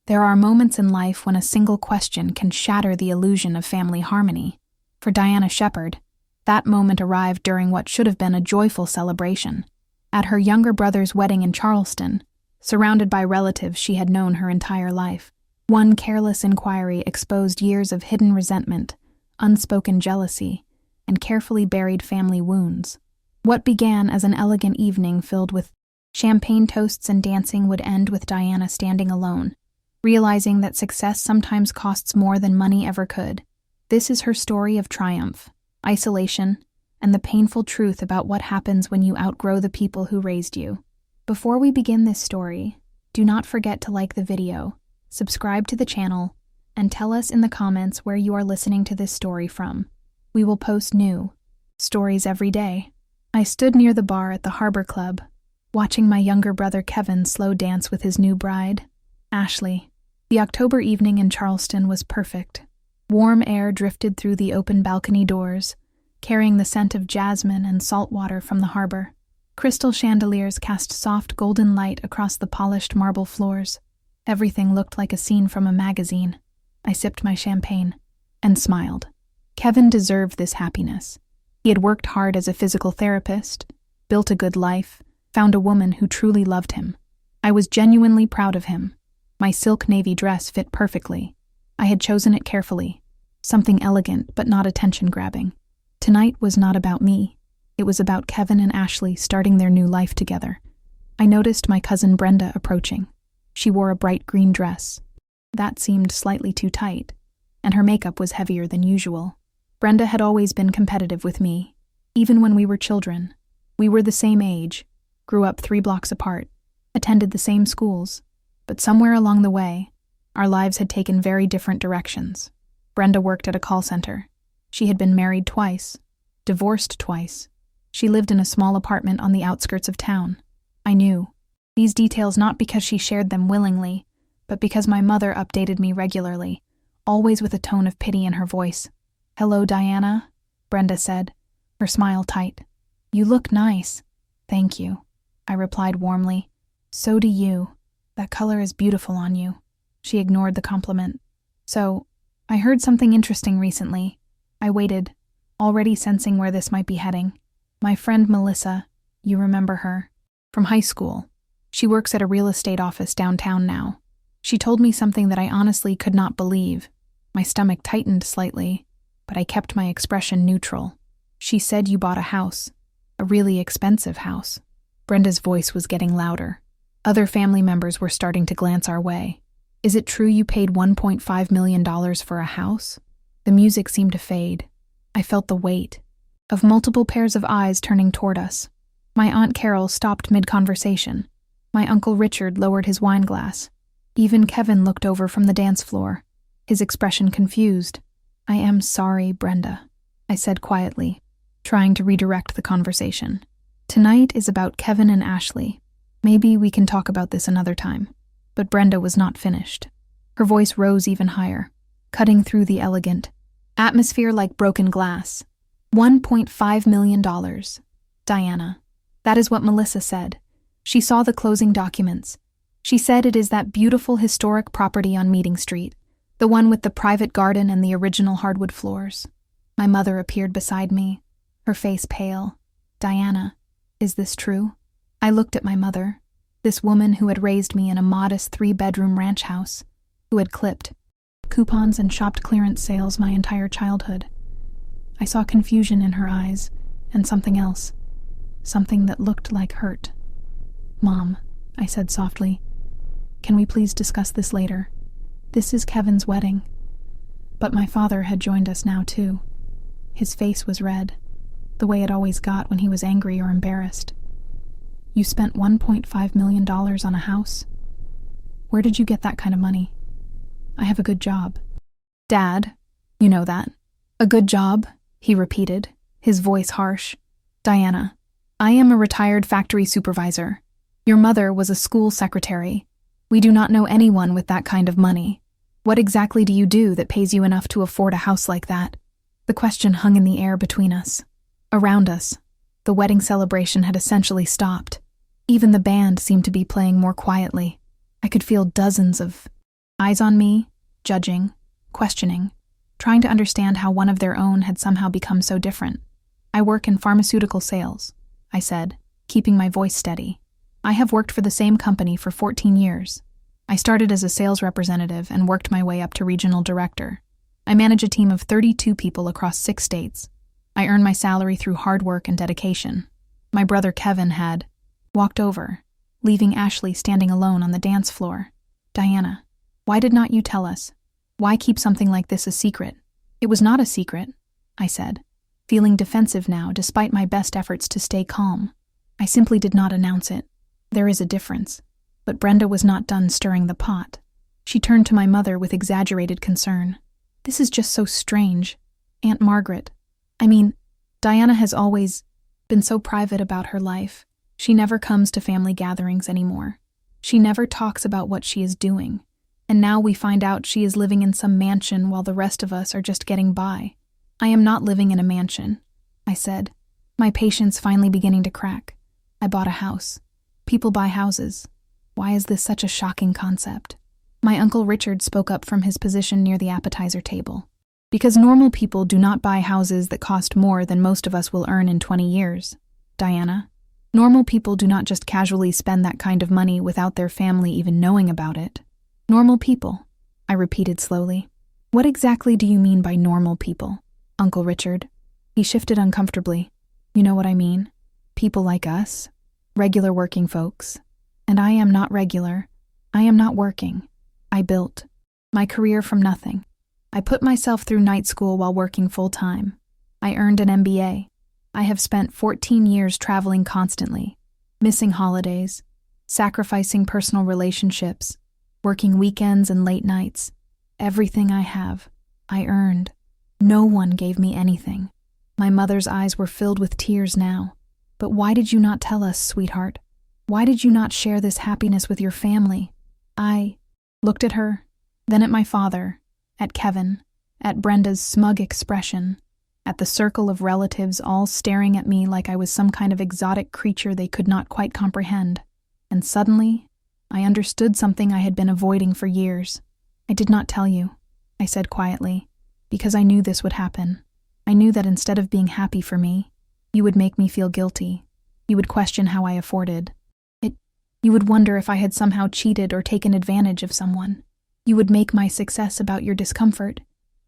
There are moments in life when a single question can shatter the illusion of family harmony. For Diana Shepherd, that moment arrived during what should have been a joyful celebration. At her younger brother's wedding in Charleston, surrounded by relatives she had known her entire life, one careless inquiry exposed years of hidden resentment, unspoken jealousy, and carefully buried family wounds. What began as an elegant evening filled with champagne toasts and dancing would end with Diana standing alone, realizing that success sometimes costs more than money ever could. This is her story of triumph, isolation, and the painful truth about what happens when you outgrow the people who raised you. Before we begin this story, do not forget to like the video, subscribe to the channel, and tell us in the comments where you are listening to this story from. We will post new stories every day. I stood near the bar at the Harbor Club, watching my younger brother Kevin slow dance with his new bride, Ashley. The October evening in Charleston was perfect. Warm air drifted through the open balcony doors, carrying the scent of jasmine and salt water from the harbor. Crystal chandeliers cast soft golden light across the polished marble floors. Everything looked like a scene from a magazine. I sipped my champagne and smiled. Kevin deserved this happiness. He had worked hard as a physical therapist, built a good life, found a woman who truly loved him. I was genuinely proud of him. My silk navy dress fit perfectly. I had chosen it carefully, something elegant but not attention-grabbing. Tonight was not about me. It was about Kevin and Ashley starting their new life together. I noticed my cousin Brenda approaching. She wore a bright green dress. That seemed slightly too tight, and her makeup was heavier than usual. Brenda had always been competitive with me, even when we were children. We were the same age, grew up 3 blocks apart, attended the same schools, but somewhere along the way, our lives had taken very different directions. Brenda worked at a call center. She had been married twice, divorced twice. She lived in a small apartment on the outskirts of town. I knew these details not because she shared them willingly, but because my mother updated me regularly, always with a tone of pity in her voice. "Hello, Diana," Brenda said, her smile tight. "You look nice." "Thank you," I replied warmly. "So do you. That color is beautiful on you." She ignored the compliment. "So, I heard something interesting recently." I waited, already sensing where this might be heading. "My friend Melissa, you remember her, from high school. She works at a real estate office downtown now. She told me something that I honestly could not believe. My stomach tightened slightly, but I kept my expression neutral. She said you bought a house, a really expensive house." Brenda's voice was getting louder. Other family members were starting to glance our way. "Is it true you paid $1.5 million for a house?" The music seemed to fade. I felt the weight of multiple pairs of eyes turning toward us. My Aunt Carol stopped mid-conversation. My Uncle Richard lowered his wine glass. Even Kevin looked over from the dance floor, his expression confused. "I am sorry, Brenda," I said quietly, trying to redirect the conversation. "Tonight is about Kevin and Ashley. Maybe we can talk about this another time." But Brenda was not finished. Her voice rose even higher, cutting through the elegant atmosphere like broken glass. $1.5 million. Diana. That is what Melissa said. She saw the closing documents. She said it is that beautiful historic property on Meeting Street, the one with the private garden and the original hardwood floors. My mother appeared beside me, her face pale. "Diana, is this true?" I looked at my mother, this woman who had raised me in a modest 3-bedroom ranch house, who had clipped coupons and shopped clearance sales my entire childhood. I saw confusion in her eyes, and something else, something that looked like hurt. "Mom," I said softly, "can we please discuss this later? This is Kevin's wedding." But my father had joined us now too. His face was red, the way it always got when he was angry or embarrassed. "You spent $1.5 million on a house? Where did you get that kind of money?" "I have a good job." "Dad, you know that." "A good job," he repeated, his voice harsh. "Diana, I am a retired factory supervisor. Your mother was a school secretary. We do not know anyone with that kind of money. What exactly do you do that pays you enough to afford a house like that?" The question hung in the air between us. Around us, the wedding celebration had essentially stopped. Even the band seemed to be playing more quietly. I could feel dozens of Eyes on me, judging, questioning, trying to understand how one of their own had somehow become so different. I work in pharmaceutical sales, I said, keeping my voice steady. I have worked for the same company for 14 years. I started as a sales representative and worked my way up to regional director. I manage a team of 32 people across 6 states. I earn my salary through hard work and dedication. My brother Kevin had walked over, leaving Ashley standing alone on the dance floor. Diana, why did not you tell us? Why keep something like this a secret? It was not a secret, I said, feeling defensive now despite my best efforts to stay calm. I simply did not announce it. There is a difference. But Brenda was not done stirring the pot. She turned to my mother with exaggerated concern. This is just so strange. Aunt Margaret. Diana has always been so private about her life. She never comes to family gatherings anymore. She never talks about what she is doing. And now we find out she is living in some mansion while the rest of us are just getting by. I am not living in a mansion, I said, my patience finally beginning to crack. I bought a house. People buy houses. Why is this such a shocking concept? My Uncle Richard spoke up from his position near the appetizer table. Because normal people do not buy houses that cost more than most of us will earn in 20 years. Diana, normal people do not just casually spend that kind of money without their family even knowing about it. Normal people, I repeated slowly. What exactly do you mean by normal people, Uncle Richard? He shifted uncomfortably. You know what I mean? People like us. Regular working folks. And I am not regular. I am not working. I built my career from nothing. I put myself through night school while working full-time. I earned an MBA. I have spent 14 years traveling constantly, missing holidays, sacrificing personal relationships, working weekends and late nights. Everything I have, I earned. No one gave me anything. My mother's eyes were filled with tears now. But why did you not tell us, sweetheart? Why did you not share this happiness with your family? I looked at her, then at my father, at Kevin, at Brenda's smug expression, at the circle of relatives all staring at me like I was some kind of exotic creature they could not quite comprehend. And suddenly, I understood something I had been avoiding for years. I did not tell you, I said quietly, because I knew this would happen. I knew that instead of being happy for me, you would make me feel guilty. You would question how I afforded. You would wonder if I had somehow cheated or taken advantage of someone. You would make my success about your discomfort,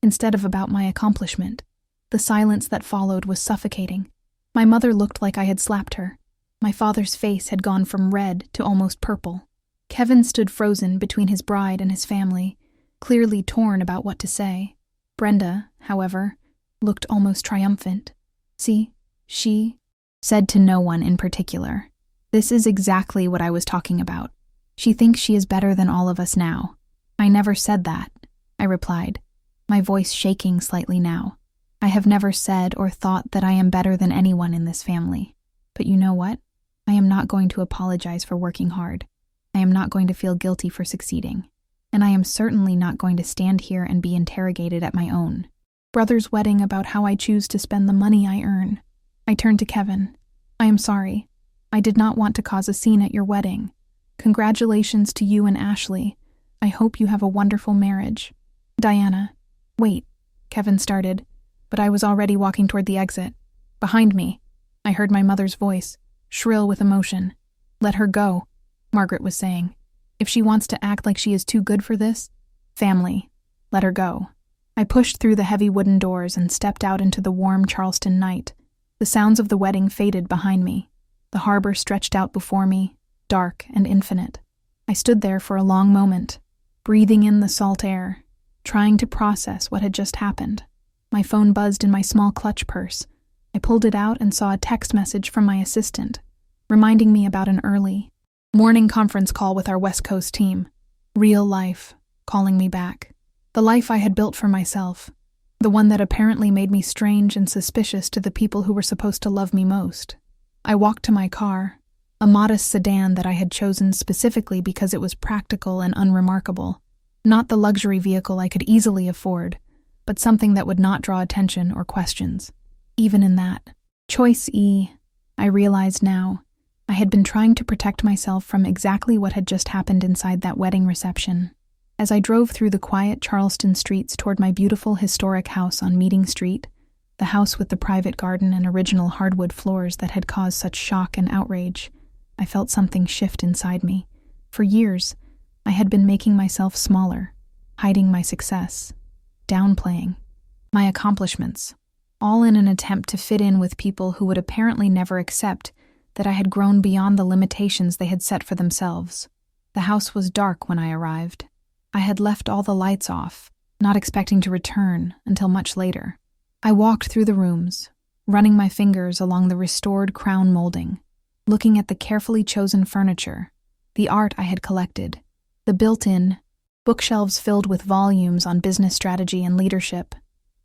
instead of about my accomplishment. The silence that followed was suffocating. My mother looked like I had slapped her. My father's face had gone from red to almost purple. Kevin stood frozen between his bride and his family, clearly torn about what to say. Brenda, however, looked almost triumphant. See, she said to no one in particular. This is exactly what I was talking about. She thinks she is better than all of us now. I never said that, I replied, my voice shaking slightly now. I have never said or thought that I am better than anyone in this family. But you know what? I am not going to apologize for working hard. I am not going to feel guilty for succeeding. And I am certainly not going to stand here and be interrogated at my own brother's wedding about how I choose to spend the money I earn. I turned to Kevin. I am sorry. I did not want to cause a scene at your wedding. Congratulations to you and Ashley. I hope you have a wonderful marriage. Diana. Wait, Kevin started, but I was already walking toward the exit. Behind me, I heard my mother's voice, shrill with emotion. Let her go, Margaret was saying. If she wants to act like she is too good for this, family, let her go. I pushed through the heavy wooden doors and stepped out into the warm Charleston night. The sounds of the wedding faded behind me. The harbor stretched out before me, dark and infinite. I stood there for a long moment, breathing in the salt air, trying to process what had just happened. My phone buzzed in my small clutch purse. I pulled it out and saw a text message from my assistant, reminding me about an early morning conference call with our West Coast team. Real life, calling me back. The life I had built for myself. The one that apparently made me strange and suspicious to the people who were supposed to love me most. I walked to my car, a modest sedan that I had chosen specifically because it was practical and unremarkable. Not the luxury vehicle I could easily afford, but something that would not draw attention or questions. Even in that choice I realized now, I had been trying to protect myself from exactly what had just happened inside that wedding reception. As I drove through the quiet Charleston streets toward my beautiful historic house on Meeting Street, the house with the private garden and original hardwood floors that had caused such shock and outrage, I felt something shift inside me. For years, I had been making myself smaller, hiding my success, downplaying my accomplishments, all in an attempt to fit in with people who would apparently never accept that I had grown beyond the limitations they had set for themselves. The house was dark when I arrived. I had left all the lights off, not expecting to return until much later. I walked through the rooms, running my fingers along the restored crown molding, looking at the carefully chosen furniture, the art I had collected, the built-in bookshelves filled with volumes on business strategy and leadership.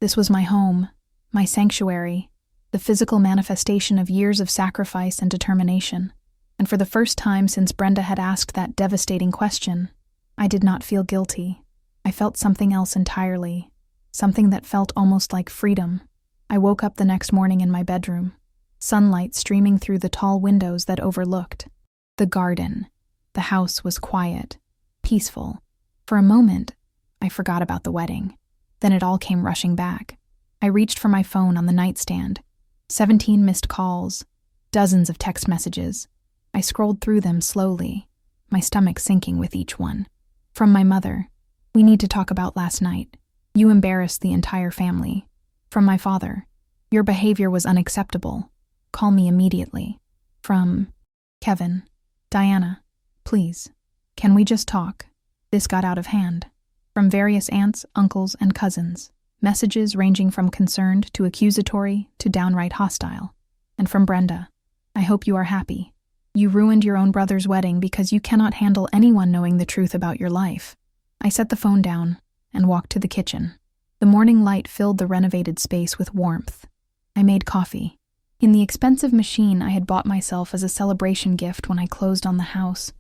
This was my home, my sanctuary, the physical manifestation of years of sacrifice and determination. And for the first time since Brenda had asked that devastating question, I did not feel guilty. I felt something else entirely, something that felt almost like freedom. I woke up the next morning in my bedroom, sunlight streaming through the tall windows that overlooked the garden. The house was quiet, peaceful. For a moment, I forgot about the wedding. Then it all came rushing back. I reached for my phone on the nightstand. 17 missed calls, dozens of text messages. I scrolled through them slowly, my stomach sinking with each one. From my mother, "We need to talk about last night. You embarrassed the entire family." From my father, "Your behavior was unacceptable. Call me immediately." From Kevin, "Diana, please, can we just talk? This got out of hand." From various aunts, uncles, and cousins, messages ranging from concerned to accusatory to downright hostile. And from Brenda, "I hope you are happy. You ruined your own brother's wedding because you cannot handle anyone knowing the truth about your life." I set the phone down and walked to the kitchen. The morning light filled the renovated space with warmth. I made coffee. In the expensive machine I had bought myself as a celebration gift when I closed on the house.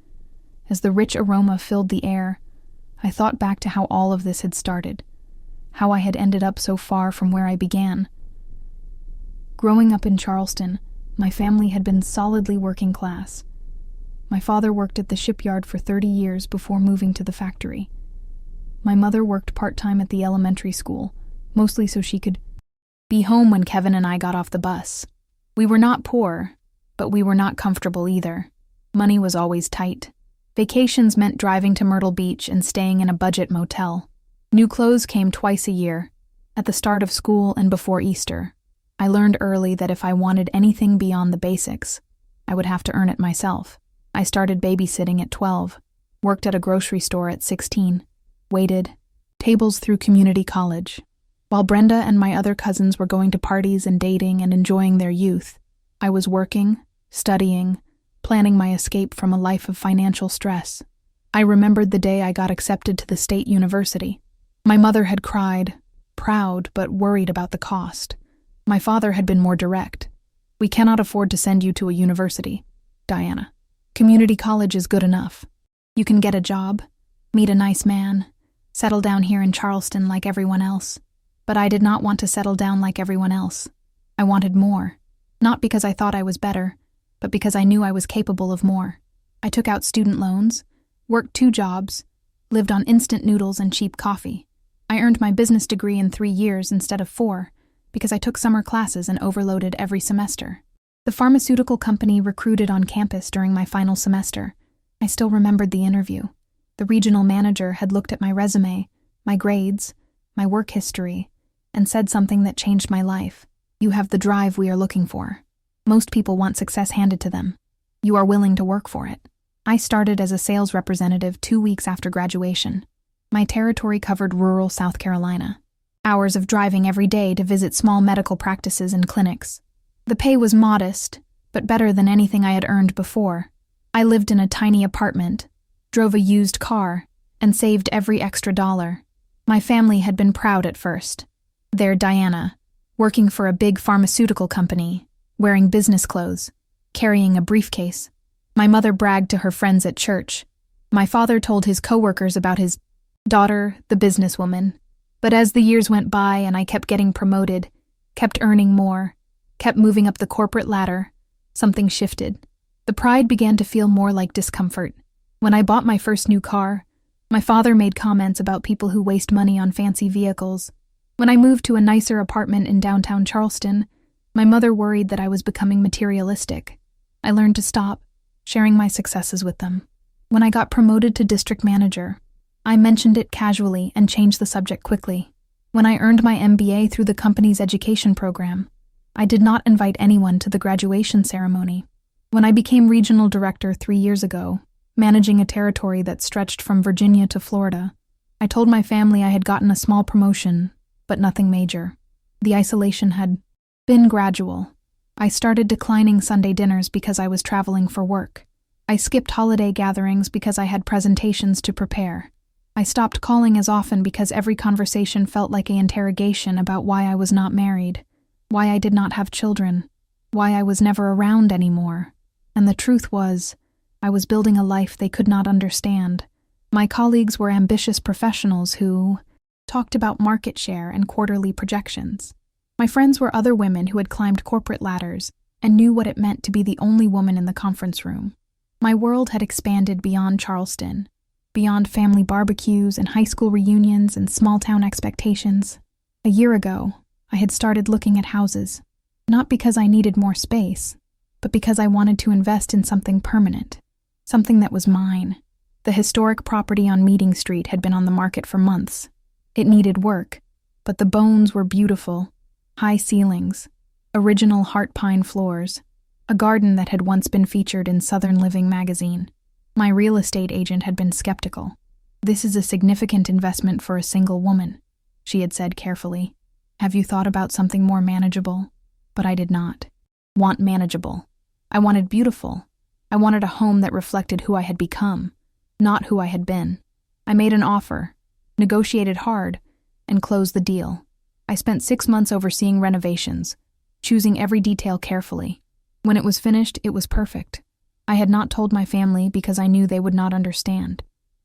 As the rich aroma filled the air, I thought back to how all of this had started, how I had ended up so far from where I began. Growing up in Charleston, my family had been solidly working class. My father worked at the shipyard for 30 years before moving to the factory. My mother worked part-time at the elementary school, mostly so she could be home when Kevin and I got off the bus. We were not poor, but we were not comfortable either. Money was always tight. Vacations meant driving to Myrtle Beach and staying in a budget motel. New clothes came twice a year, at the start of school and before Easter. I learned early that if I wanted anything beyond the basics, I would have to earn it myself. I started babysitting at 12, worked at a grocery store at 16, waited tables through community college. While Brenda and my other cousins were going to parties and dating and enjoying their youth, I was working, studying, planning my escape from a life of financial stress. I remembered the day I got accepted to the state university. My mother had cried, proud but worried about the cost. My father had been more direct. "We cannot afford to send you to a university, Diana. Community college is good enough. You can get a job, meet a nice man, settle down here in Charleston like everyone else." But I did not want to settle down like everyone else. I wanted more, not because I thought I was better, but because I knew I was capable of more. I took out student loans, worked 2 jobs, lived on instant noodles and cheap coffee. I earned my business degree in 3 years instead of 4, because I took summer classes and overloaded every semester. The pharmaceutical company recruited on campus during my final semester. I still remembered the interview. The regional manager had looked at my resume, my grades, my work history, and said something that changed my life. "You have the drive we are looking for. Most people want success handed to them. You are willing to work for it." I started as a sales representative 2 weeks after graduation. My territory covered rural South Carolina. Hours of driving every day to visit small medical practices and clinics. The pay was modest, but better than anything I had earned before. I lived in a tiny apartment, drove a used car, and saved every extra dollar. My family had been proud at first. There Diana, working for a big pharmaceutical company, wearing business clothes, carrying a briefcase. My mother bragged to her friends at church. My father told his coworkers about his daughter, the businesswoman. But as the years went by and I kept getting promoted, kept earning more, kept moving up the corporate ladder, something shifted. The pride began to feel more like discomfort. When I bought my first new car, My father made comments about people who waste money on fancy vehicles. When I moved to a nicer apartment in downtown Charleston, my mother worried that I was becoming materialistic. I learned to stop, sharing my successes with them. When I got promoted to district manager, I mentioned it casually and changed the subject quickly. When I earned my MBA through the company's education program, I did not invite anyone to the graduation ceremony. When I became regional director 3 years ago, managing a territory that stretched from Virginia to Florida, I told my family I had gotten a small promotion, but nothing major. The isolation had been gradual. I started declining Sunday dinners because I was traveling for work. I skipped holiday gatherings because I had presentations to prepare. I stopped calling as often because every conversation felt like an interrogation about why I was not married, why I did not have children, why I was never around anymore. And the truth was, I was building a life they could not understand. My colleagues were ambitious professionals who talked about market share and quarterly projections. My friends were other women who had climbed corporate ladders and knew what it meant to be the only woman in the conference room. My world had expanded beyond Charleston, beyond family barbecues and high school reunions and small-town expectations. A year ago, I had started looking at houses, not because I needed more space, but because I wanted to invest in something permanent, something that was mine. The historic property on Meeting Street had been on the market for months. It needed work, but the bones were beautiful. High ceilings, original heart pine floors, a garden that had once been featured in Southern Living magazine. My real estate agent had been skeptical. "This is a significant investment for a single woman," she had said carefully. "Have you thought about something more manageable?" But I did not want manageable. I wanted beautiful. I wanted a home that reflected who I had become, not who I had been. I made an offer, negotiated hard, and closed the deal. I spent 6 months overseeing renovations, choosing every detail carefully. When it was finished, it was perfect. I had not told my family because I knew they would not understand.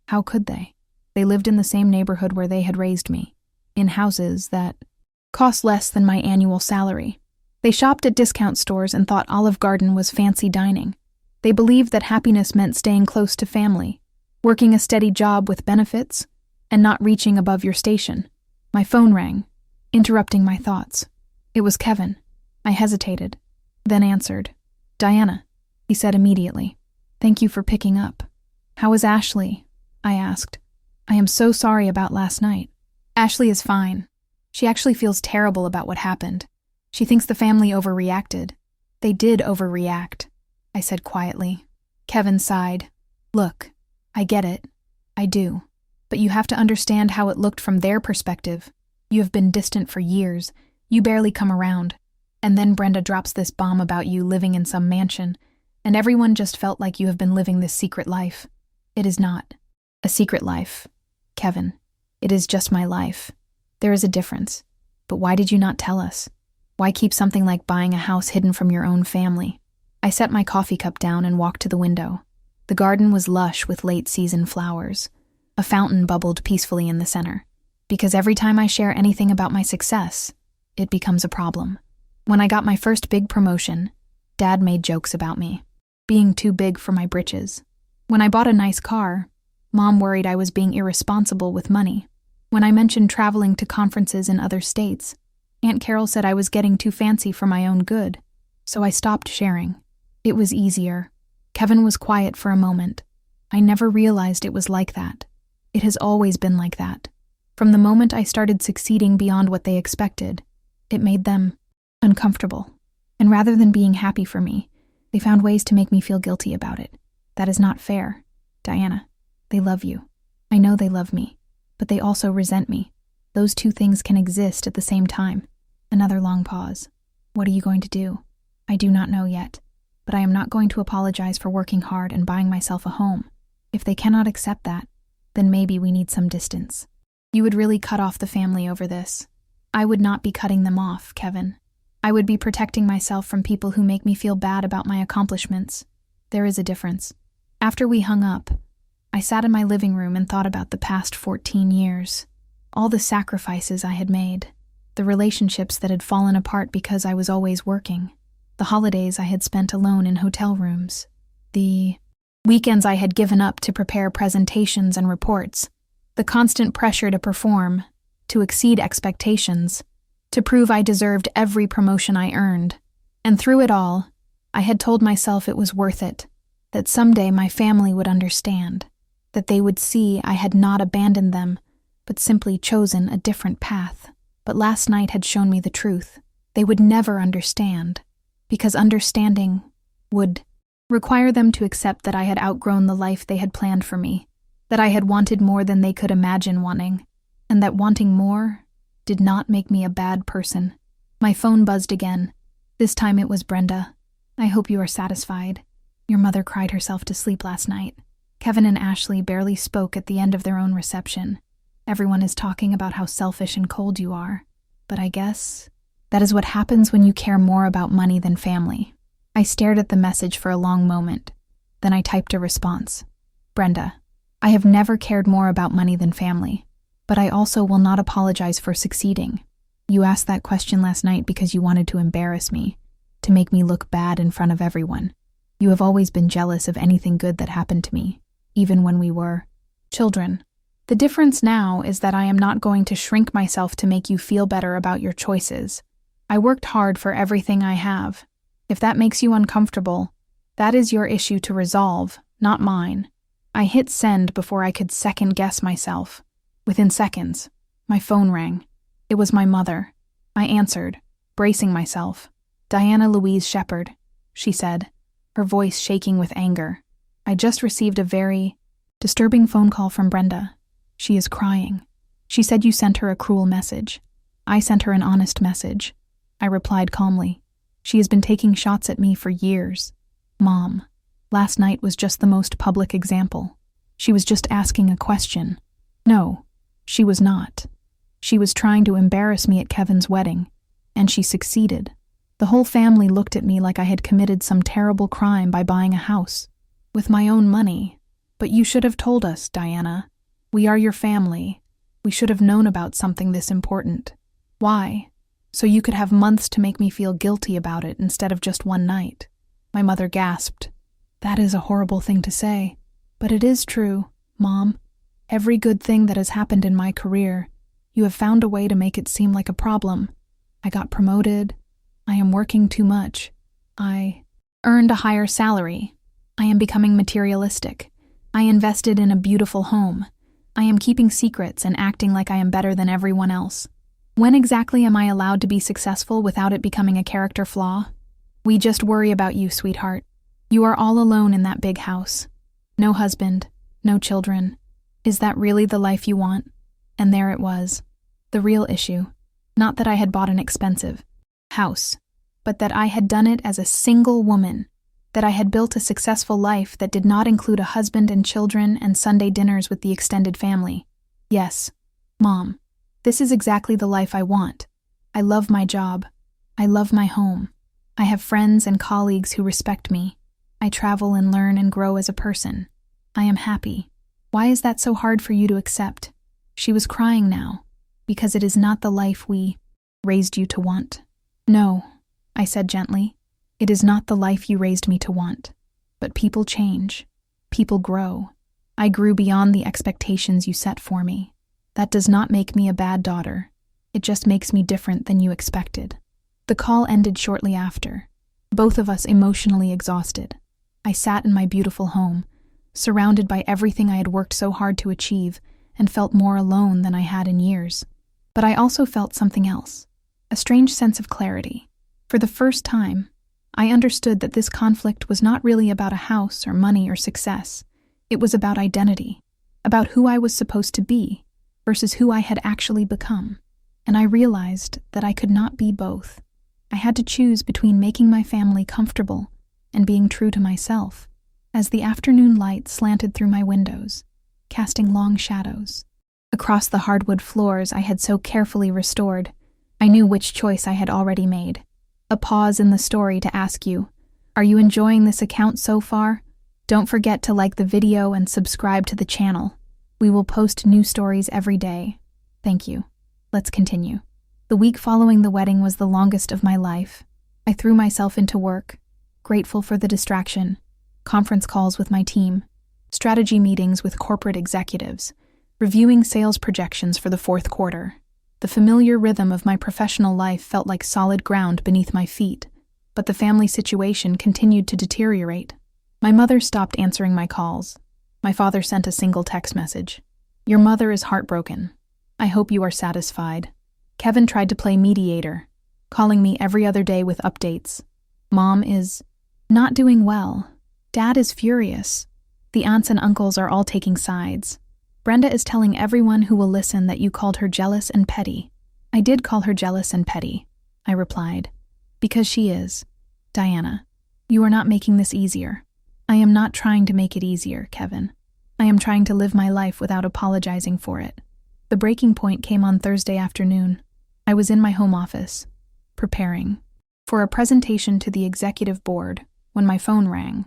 How could they? They lived in the same neighborhood where they had raised me, in houses that cost less than my annual salary. They shopped at discount stores and thought Olive Garden was fancy dining. They believed that happiness meant staying close to family, working a steady job with benefits, and not reaching above your station. My phone rang, interrupting my thoughts. It was Kevin. I hesitated, then answered. "Diana," he said immediately. "Thank you for picking up." "How is Ashley?" I asked. "I am so sorry about last night." "Ashley is fine. She actually feels terrible about what happened. She thinks the family overreacted." "They did overreact," I said quietly. Kevin sighed. "Look, I get it. I do. But you have to understand how it looked from their perspective. You have been distant for years. You barely come around. And then Brenda drops this bomb about you living in some mansion, and everyone just felt like you have been living this secret life. It is not a secret life, Kevin. It is just my life. There is a difference. But why did you not tell us? Why keep something like buying a house hidden from your own family?" I set my coffee cup down and walked to the window. The garden was lush with late-season flowers. A fountain bubbled peacefully in the center. Because every time I share anything about my success, it becomes a problem. When I got my first big promotion, Dad made jokes about me, being too big for my britches. When I bought a nice car, Mom worried I was being irresponsible with money. When I mentioned traveling to conferences in other states, Aunt Carol said I was getting too fancy for my own good, so I stopped sharing. It was easier. Kevin was quiet for a moment. I never realized it was like that. It has always been like that. From the moment I started succeeding beyond what they expected, it made them uncomfortable. And rather than being happy for me, they found ways to make me feel guilty about it. That is not fair. Diana, they love you. I know they love me, but they also resent me. Those two things can exist at the same time. Another long pause. What are you going to do? I do not know yet, but I am not going to apologize for working hard and buying myself a home. If they cannot accept that, then maybe we need some distance. You would really cut off the family over this. I would not be cutting them off, Kevin. I would be protecting myself from people who make me feel bad about my accomplishments. There is a difference. After we hung up, I sat in my living room and thought about the past 14 years. All the sacrifices I had made. The relationships that had fallen apart because I was always working. The holidays I had spent alone in hotel rooms. The weekends I had given up to prepare presentations and reports. The constant pressure to perform, to exceed expectations, to prove I deserved every promotion I earned. And through it all, I had told myself it was worth it, that someday my family would understand, that they would see I had not abandoned them, but simply chosen a different path. But last night had shown me the truth. They would never understand, because understanding would require them to accept that I had outgrown the life they had planned for me, that I had wanted more than they could imagine wanting, and that wanting more did not make me a bad person. My phone buzzed again. This time it was Brenda. I hope you are satisfied. Your mother cried herself to sleep last night. Kevin and Ashley barely spoke at the end of their own reception. Everyone is talking about how selfish and cold you are, but I guess that is what happens when you care more about money than family. I stared at the message for a long moment. Then I typed a response. Brenda, I have never cared more about money than family, but I also will not apologize for succeeding. You asked that question last night because you wanted to embarrass me, to make me look bad in front of everyone. You have always been jealous of anything good that happened to me, even when we were children. The difference now is that I am not going to shrink myself to make you feel better about your choices. I worked hard for everything I have. If that makes you uncomfortable, that is your issue to resolve, not mine. I hit send before I could second-guess myself. Within seconds, my phone rang. It was my mother. I answered, bracing myself. Diana Louise Shepherd, she said, her voice shaking with anger. I just received a very disturbing phone call from Brenda. She is crying. She said you sent her a cruel message. I sent her an honest message. I replied calmly. She has been taking shots at me for years. Mom, last night was just the most public example. She was just asking a question. No, she was not. She was trying to embarrass me at Kevin's wedding, and she succeeded. The whole family looked at me like I had committed some terrible crime by buying a house with my own money. But you should have told us, Diana. We are your family. We should have known about something this important. Why? So you could have months to make me feel guilty about it instead of just one night. My mother gasped. That is a horrible thing to say, but it is true, Mom. Every good thing that has happened in my career, you have found a way to make it seem like a problem. I got promoted. I am working too much. I earned a higher salary. I am becoming materialistic. I invested in a beautiful home. I am keeping secrets and acting like I am better than everyone else. When exactly am I allowed to be successful without it becoming a character flaw? We just worry about you, sweetheart. You are all alone in that big house. No husband, no children. Is that really the life you want? And there it was. The real issue. Not that I had bought an expensive house, but that I had done it as a single woman. That I had built a successful life that did not include a husband and children and Sunday dinners with the extended family. Yes, Mom. This is exactly the life I want. I love my job. I love my home. I have friends and colleagues who respect me. I travel and learn and grow as a person. I am happy. Why is that so hard for you to accept? She was crying now, because it is not the life we raised you to want. No, I said gently. It is not the life you raised me to want. But people change. People grow. I grew beyond the expectations you set for me. That does not make me a bad daughter. It just makes me different than you expected. The call ended shortly after, both of us emotionally exhausted. I sat in my beautiful home, surrounded by everything I had worked so hard to achieve, and felt more alone than I had in years. But I also felt something else, a strange sense of clarity. For the first time, I understood that this conflict was not really about a house or money or success. It was about identity, about who I was supposed to be, versus who I had actually become. And I realized that I could not be both. I had to choose between making my family comfortable and being true to myself. As the afternoon light slanted through my windows, casting long shadows across the hardwood floors I had so carefully restored, I knew which choice I had already made. A pause in the story to ask you, are you enjoying this account so far? Don't forget to like the video and subscribe to the channel. We will post new stories every day. Thank you. Let's continue. The week following the wedding was the longest of my life. I threw myself into work, grateful for the distraction, conference calls with my team, strategy meetings with corporate executives, reviewing sales projections for the fourth quarter. The familiar rhythm of my professional life felt like solid ground beneath my feet, but the family situation continued to deteriorate. My mother stopped answering my calls. My father sent a single text message. "Your mother is heartbroken. I hope you are satisfied." Kevin tried to play mediator, calling me every other day with updates. "Mom is not doing well. Dad is furious. The aunts and uncles are all taking sides. Brenda is telling everyone who will listen that you called her jealous and petty." "I did call her jealous and petty," I replied. "Because she is. Diana, you are not making this easier." "I am not trying to make it easier, Kevin. I am trying to live my life without apologizing for it." The breaking point came on Thursday afternoon. I was in my home office, preparing for a presentation to the executive board, when my phone rang.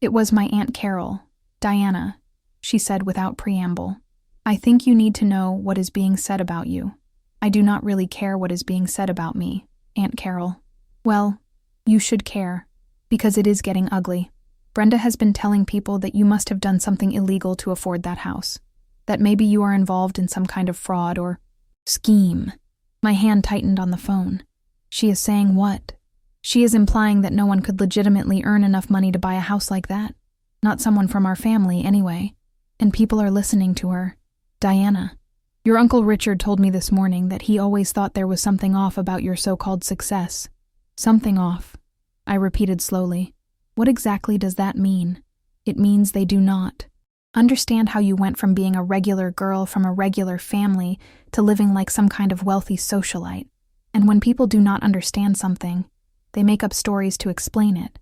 It was my Aunt Carol. "Diana," she said without preamble, "I think you need to know what is being said about you." "I do not really care what is being said about me, Aunt Carol." "Well, you should care, because it is getting ugly. Brenda has been telling people that you must have done something illegal to afford that house, that maybe you are involved in some kind of fraud or scheme." My hand tightened on the phone. "She is saying what?" "She is implying that no one could legitimately earn enough money to buy a house like that. Not someone from our family, anyway. And people are listening to her. Diana, your Uncle Richard told me this morning that he always thought there was something off about your so-called success." "Something off," I repeated slowly. "What exactly does that mean?" "It means they do not understand how you went from being a regular girl from a regular family to living like some kind of wealthy socialite. And when people do not understand something, they make up stories to explain it."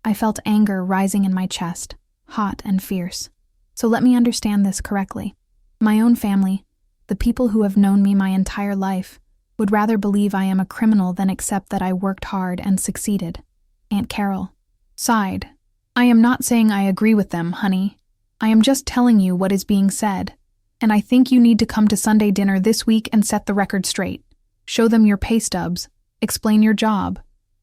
I felt anger rising in my chest, hot and fierce. "So let me understand this correctly. My own family, the people who have known me my entire life, would rather believe I am a criminal than accept that I worked hard and succeeded." Aunt Carol sighed. "I am not saying I agree with them, honey. I am just telling you what is being said. And I think you need to come to Sunday dinner this week and set the record straight. Show them your pay stubs. Explain your job.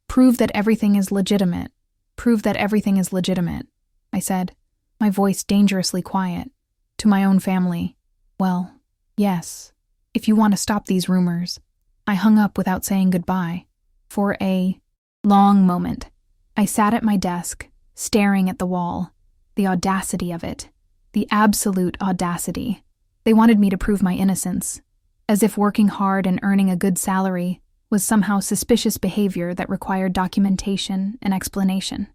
Prove that everything is legitimate. Prove that everything is legitimate," I said, my voice dangerously quiet. "To my own family. Well, yes, if you want to stop these rumors." I hung up without saying goodbye. For a long moment, I sat at my desk, staring at the wall. The audacity of it. The absolute audacity. They wanted me to prove my innocence, as if working hard and earning a good salary was somehow suspicious behavior that required documentation and explanation.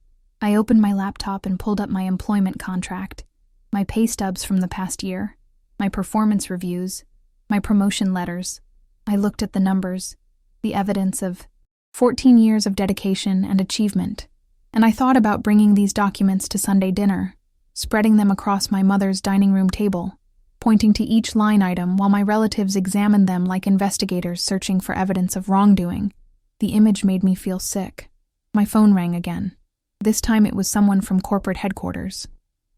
I opened my laptop and pulled up my employment contract, my pay stubs from the past year, my performance reviews, my promotion letters. I looked at the numbers, the evidence of 14 years of dedication and achievement, and I thought about bringing these documents to Sunday dinner, spreading them across my mother's dining room table, pointing to each line item while my relatives examined them like investigators searching for evidence of wrongdoing. The image made me feel sick. My phone rang again. This time it was someone from corporate headquarters.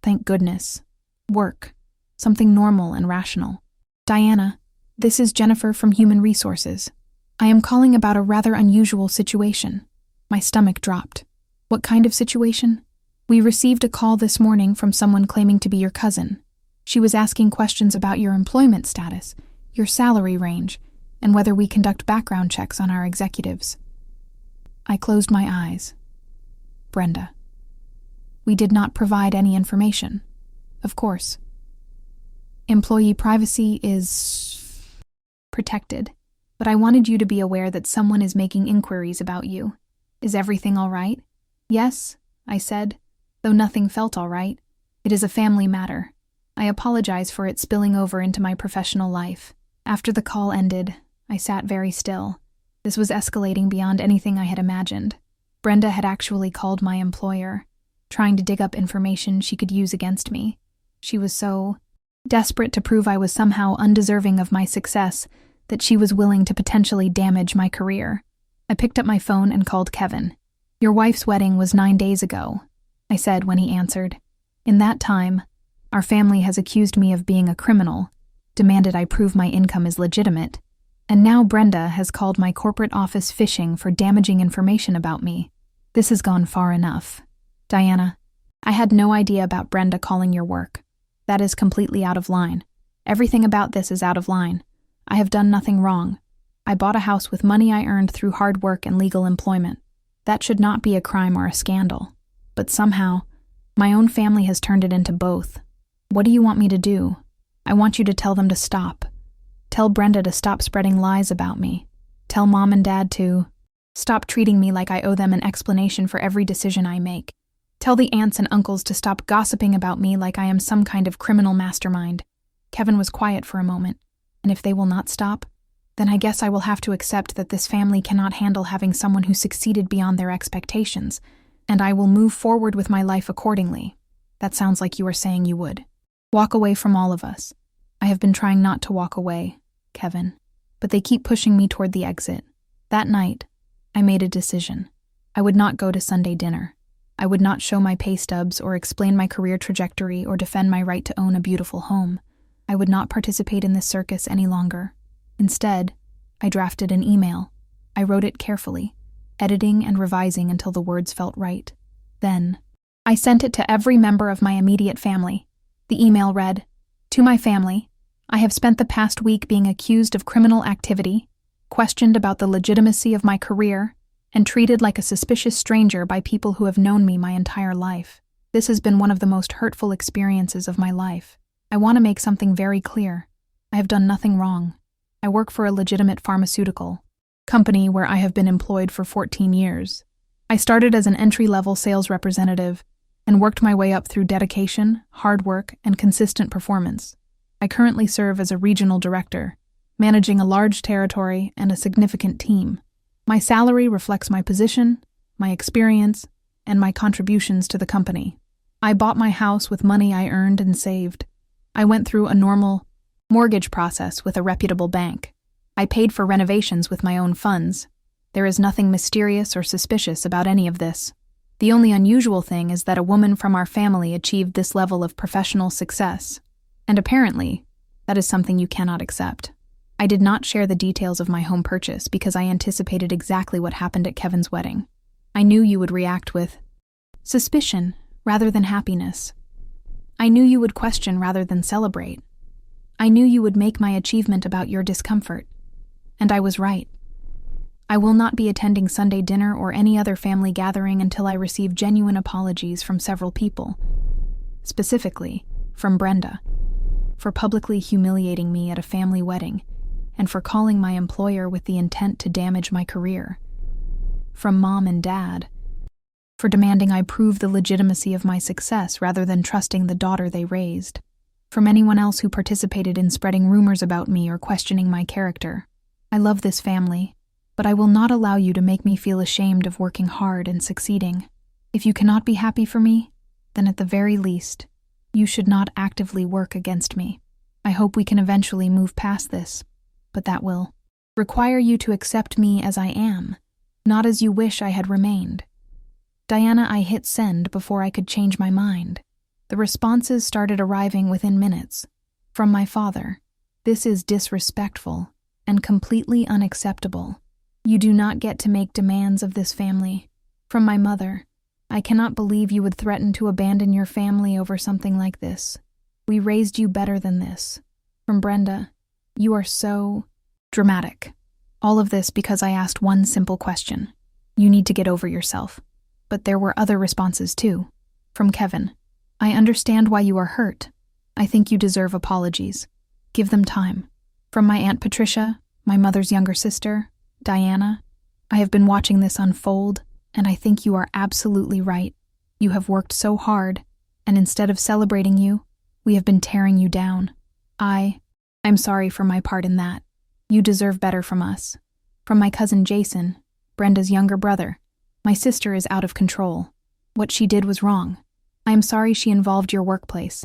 Thank goodness. Work. Something normal and rational. "Diana, this is Jennifer from Human Resources. I am calling about a rather unusual situation." My stomach dropped. "What kind of situation?" "We received a call this morning from someone claiming to be your cousin. She was asking questions about your employment status, your salary range, and whether we conduct background checks on our executives." I closed my eyes. Brenda. "We did not provide any information. Of course. Employee privacy is protected, but I wanted you to be aware that someone is making inquiries about you. Is everything all right?" "Yes," I said, though nothing felt all right. "It is a family matter. I apologize for it spilling over into my professional life." After the call ended, I sat very still. This was escalating beyond anything I had imagined. Brenda had actually called my employer, trying to dig up information she could use against me. She was so desperate to prove I was somehow undeserving of my success that she was willing to potentially damage my career. I picked up my phone and called Kevin. "Your wife's wedding was 9 days ago," I said when he answered. "In that time, our family has accused me of being a criminal, demanded I prove my income is legitimate, and now Brenda has called my corporate office phishing for damaging information about me. This has gone far enough. Diana, I had no idea about Brenda calling your work. That is completely out of line. Everything about this is out of line. I have done nothing wrong. I bought a house with money I earned through hard work and legal employment. That should not be a crime or a scandal. But somehow, my own family has turned it into both. What do you want me to do? I want you to tell them to stop. Tell Brenda to stop spreading lies about me. Tell Mom and Dad to stop treating me like I owe them an explanation for every decision I make. Tell the aunts and uncles to stop gossiping about me like I am some kind of criminal mastermind. Kevin was quiet for a moment, and if they will not stop, then I guess I will have to accept that this family cannot handle having someone who succeeded beyond their expectations, and I will move forward with my life accordingly. That sounds like you are saying you would. Walk away from all of us. I have been trying not to walk away, Kevin, but they keep pushing me toward the exit. That night, I made a decision. I would not go to Sunday dinner. I would not show my pay stubs or explain my career trajectory or defend my right to own a beautiful home. I would not participate in this circus any longer. Instead, I drafted an email. I wrote it carefully, editing and revising until the words felt right. Then, I sent it to every member of my immediate family. The email read, "To my family, I have spent the past week being accused of criminal activity, questioned about the legitimacy of my career, and treated like a suspicious stranger by people who have known me my entire life. This has been one of the most hurtful experiences of my life. I want to make something very clear. I have done nothing wrong. I work for a legitimate pharmaceutical company where I have been employed for 14 years. I started as an entry-level sales representative and worked my way up through dedication, hard work, and consistent performance. I currently serve as a regional director, managing a large territory and a significant team. My salary reflects my position, my experience, and my contributions to the company. I bought my house with money I earned and saved. I went through a normal mortgage process with a reputable bank. I paid for renovations with my own funds. There is nothing mysterious or suspicious about any of this. The only unusual thing is that a woman from our family achieved this level of professional success. And apparently, that is something you cannot accept. I did not share the details of my home purchase because I anticipated exactly what happened at Kevin's wedding. I knew you would react with suspicion rather than happiness. I knew you would question rather than celebrate. I knew you would make my achievement about your discomfort. And I was right. I will not be attending Sunday dinner or any other family gathering until I receive genuine apologies from several people. Specifically, from Brenda, for publicly humiliating me at a family wedding, and for calling my employer with the intent to damage my career. From Mom and Dad, for demanding I prove the legitimacy of my success rather than trusting the daughter they raised. From anyone else who participated in spreading rumors about me or questioning my character. I love this family, but I will not allow you to make me feel ashamed of working hard and succeeding. If you cannot be happy for me, then at the very least, you should not actively work against me. I hope we can eventually move past this, but that will require you to accept me as I am, not as you wish I had remained." Diana, I hit send before I could change my mind. The responses started arriving within minutes. From my father, "This is disrespectful and completely unacceptable. You do not get to make demands of this family." From my mother, "I cannot believe you would threaten to abandon your family over something like this. We raised you better than this." From Brenda, "You are so dramatic." All of this because I asked one simple question. "You need to get over yourself." But there were other responses too. From Kevin, "I understand why you are hurt. I think you deserve apologies. Give them time." From my Aunt Patricia, my mother's younger sister, Diana, "I have been watching this unfold, and I think you are absolutely right. You have worked so hard, and instead of celebrating you, we have been tearing you down. I'm sorry for my part in that. You deserve better from us." From my cousin Jason, Brenda's younger brother, "My sister is out of control. What she did was wrong. I am sorry she involved your workplace.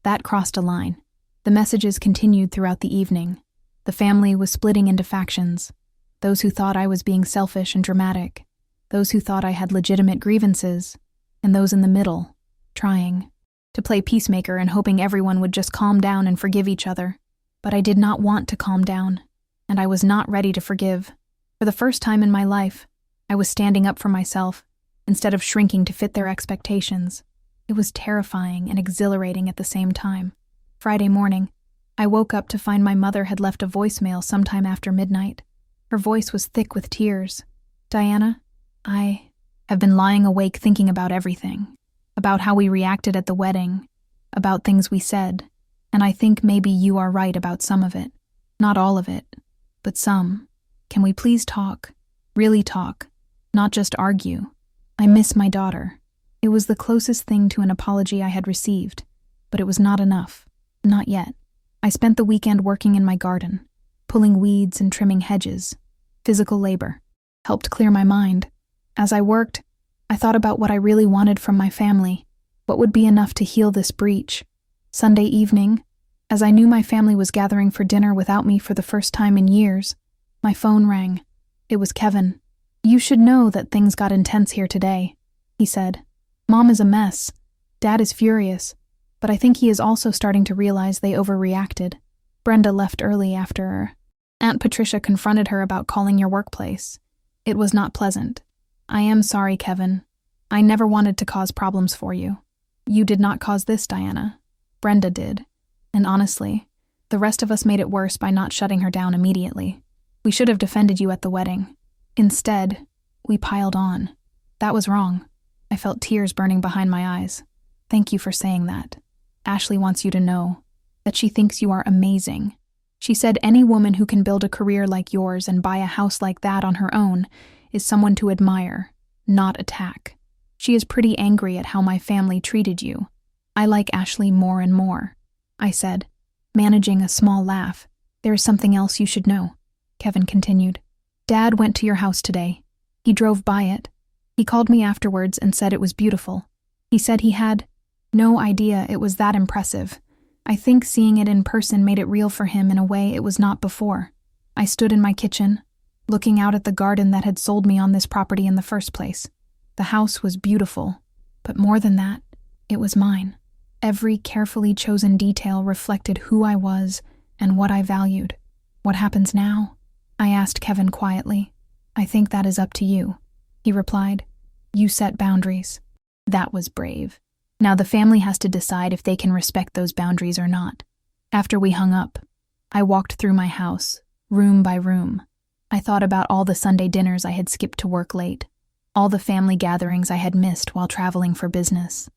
That crossed a line." The messages continued throughout the evening. The family was splitting into factions. Those who thought I was being selfish and dramatic, those who thought I had legitimate grievances, and those in the middle, trying to play peacemaker and hoping everyone would just calm down and forgive each other. But I did not want to calm down, and I was not ready to forgive. For the first time in my life, I was standing up for myself, instead of shrinking to fit their expectations. It was terrifying and exhilarating at the same time. Friday morning, I woke up to find my mother had left a voicemail sometime after midnight. Her voice was thick with tears. "Diana, I have been lying awake thinking about everything. About how we reacted at the wedding, about things we said, and I think maybe you are right about some of it. Not all of it, but some. Can we please talk? Really talk, not just argue. I miss my daughter." It was the closest thing to an apology I had received, but it was not enough. Not yet. I spent the weekend working in my garden, pulling weeds and trimming hedges. Physical labor helped clear my mind. As I worked, I thought about what I really wanted from my family, what would be enough to heal this breach. Sunday evening, as I knew my family was gathering for dinner without me for the first time in years, my phone rang. It was Kevin. "You should know that things got intense here today," he said. "Mom is a mess. Dad is furious, but I think he is also starting to realize they overreacted. Brenda left early after Aunt Patricia confronted her about calling your workplace. It was not pleasant. I am sorry, Kevin. I never wanted to cause problems for you. You did not cause this, Diana. Brenda did. And honestly, the rest of us made it worse by not shutting her down immediately. We should have defended you at the wedding. Instead, we piled on. That was wrong." I felt tears burning behind my eyes. "Thank you for saying that. Ashley wants you to know that she thinks you are amazing. She said any woman who can build a career like yours and buy a house like that on her own is someone to admire, not attack. She is pretty angry at how my family treated you. I like Ashley more and more," I said, managing a small laugh. "There is something else you should know," Kevin continued. "Dad went to your house today. He drove by it. He called me afterwards and said it was beautiful. He said he had no idea it was that impressive. I think seeing it in person made it real for him in a way it was not before. I stood in my kitchen, looking out at the garden that had sold me on this property in the first place. The house was beautiful, but more than that, it was mine. Every carefully chosen detail reflected who I was and what I valued. What happens now?" I asked Kevin quietly. "I think that is up to you," he replied. "You set boundaries." That was brave. Now the family has to decide if they can respect those boundaries or not. After we hung up, I walked through my house, room by room. I thought about all the Sunday dinners I had skipped to work late, all the family gatherings I had missed while traveling for business,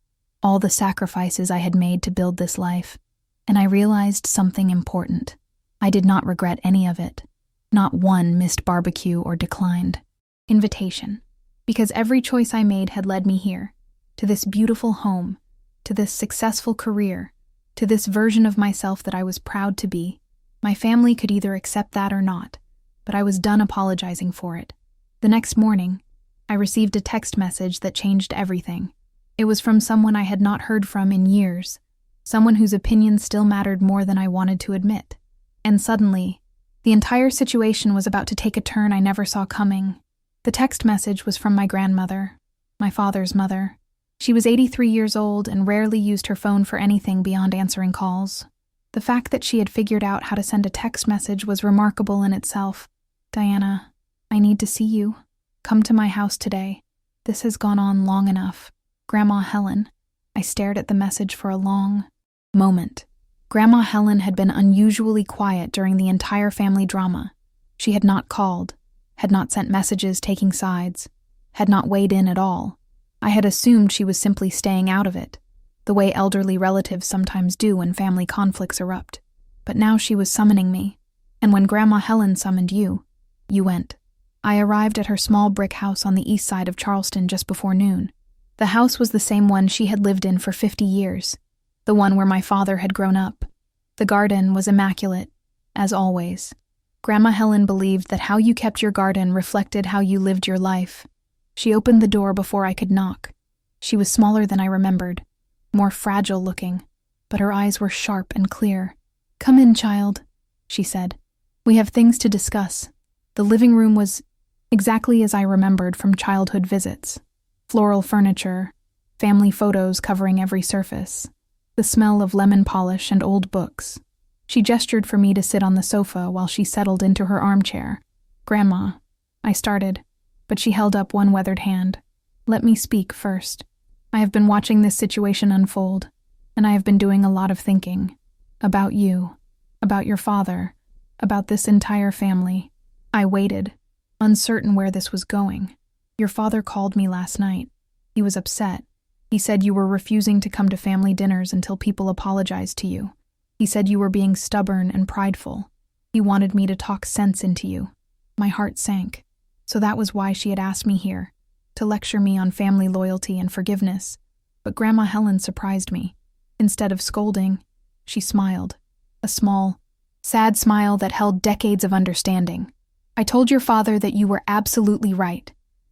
all the sacrifices I had made to build this life, and I realized something important. I did not regret any of it. Not one missed barbecue or declined invitation, because every choice I made had led me here, to this beautiful home, to this successful career, to this version of myself that I was proud to be. My family could either accept that or not, but I was done apologizing for it. The next morning, I received a text message that changed everything. It was from someone I had not heard from in years, someone whose opinion still mattered more than I wanted to admit. And suddenly, the entire situation was about to take a turn I never saw coming. The text message was from my grandmother, my father's mother. She was 83 years old and rarely used her phone for anything beyond answering calls. The fact that she had figured out how to send a text message was remarkable in itself. "Diana, I need to see you. Come to my house today. This has gone on long enough. Grandma Helen." I stared at the message for a long moment. Grandma Helen had been unusually quiet during the entire family drama. She had not called, had not sent messages taking sides, had not weighed in at all. I had assumed she was simply staying out of it, the way elderly relatives sometimes do when family conflicts erupt. But now she was summoning me, and when Grandma Helen summoned you, you went. I arrived at her small brick house on the east side of Charleston just before noon. The house was the same one she had lived in for 50 years, the one where my father had grown up. The garden was immaculate, as always. Grandma Helen believed that how you kept your garden reflected how you lived your life. She opened the door before I could knock. She was smaller than I remembered, more fragile looking, but her eyes were sharp and clear. "Come in, child," she said. "We have things to discuss." The living room was exactly as I remembered from childhood visits. Floral furniture, family photos covering every surface, the smell of lemon polish and old books. She gestured for me to sit on the sofa while she settled into her armchair. "Grandma," I started, but she held up one weathered hand. "Let me speak first. I have been watching this situation unfold, and I have been doing a lot of thinking. About you." About your father, about this entire family. I waited, uncertain where this was going. Your father called me last night. He was upset. He said you were refusing to come to family dinners until people apologized to you. He said you were being stubborn and prideful. He wanted me to talk sense into you. My heart sank. So that was why she had asked me here, to lecture me on family loyalty and forgiveness. But Grandma Helen surprised me. Instead of scolding, she smiled. A small, sad smile that held decades of understanding. I told your father that you were absolutely right,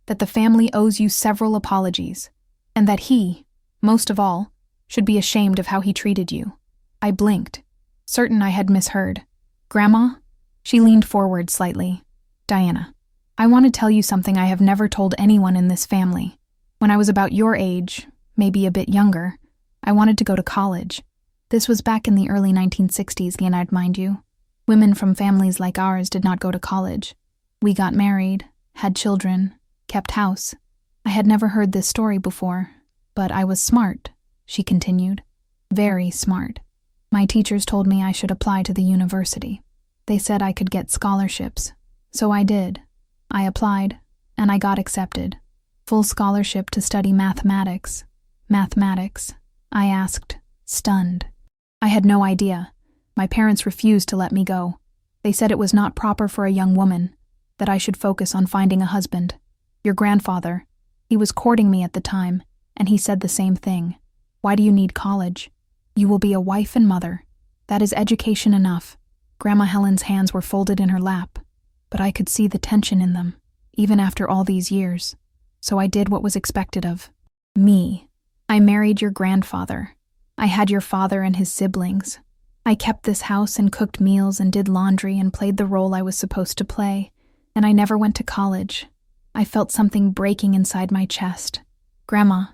that the family owes you several apologies, and that he, most of all, should be ashamed of how he treated you. I blinked, certain I had misheard. Grandma? She leaned forward slightly. Diana, I want to tell you something I have never told anyone in this family. When I was about your age, maybe a bit younger, I wanted to go to college. This was back in the early 1960s, Leonard, mind you. Women from families like ours did not go to college. We got married, had children, kept house. I had never heard this story before, but I was smart, she continued. Very smart. My teachers told me I should apply to the university. They said I could get scholarships. So I did. I applied, and I got accepted. Full scholarship to study mathematics. Mathematics? I asked, stunned. I had no idea. My parents refused to let me go. They said it was not proper for a young woman, that I should focus on finding a husband. Your grandfather, he was courting me at the time, and he said the same thing. Why do you need college? You will be a wife and mother. That is education enough. Grandma Helen's hands were folded in her lap, but I could see the tension in them, even after all these years. So I did what was expected of me. I married your grandfather. I had your father and his siblings. I kept this house and cooked meals and did laundry and played the role I was supposed to play, and I never went to college. I felt something breaking inside my chest. Grandma,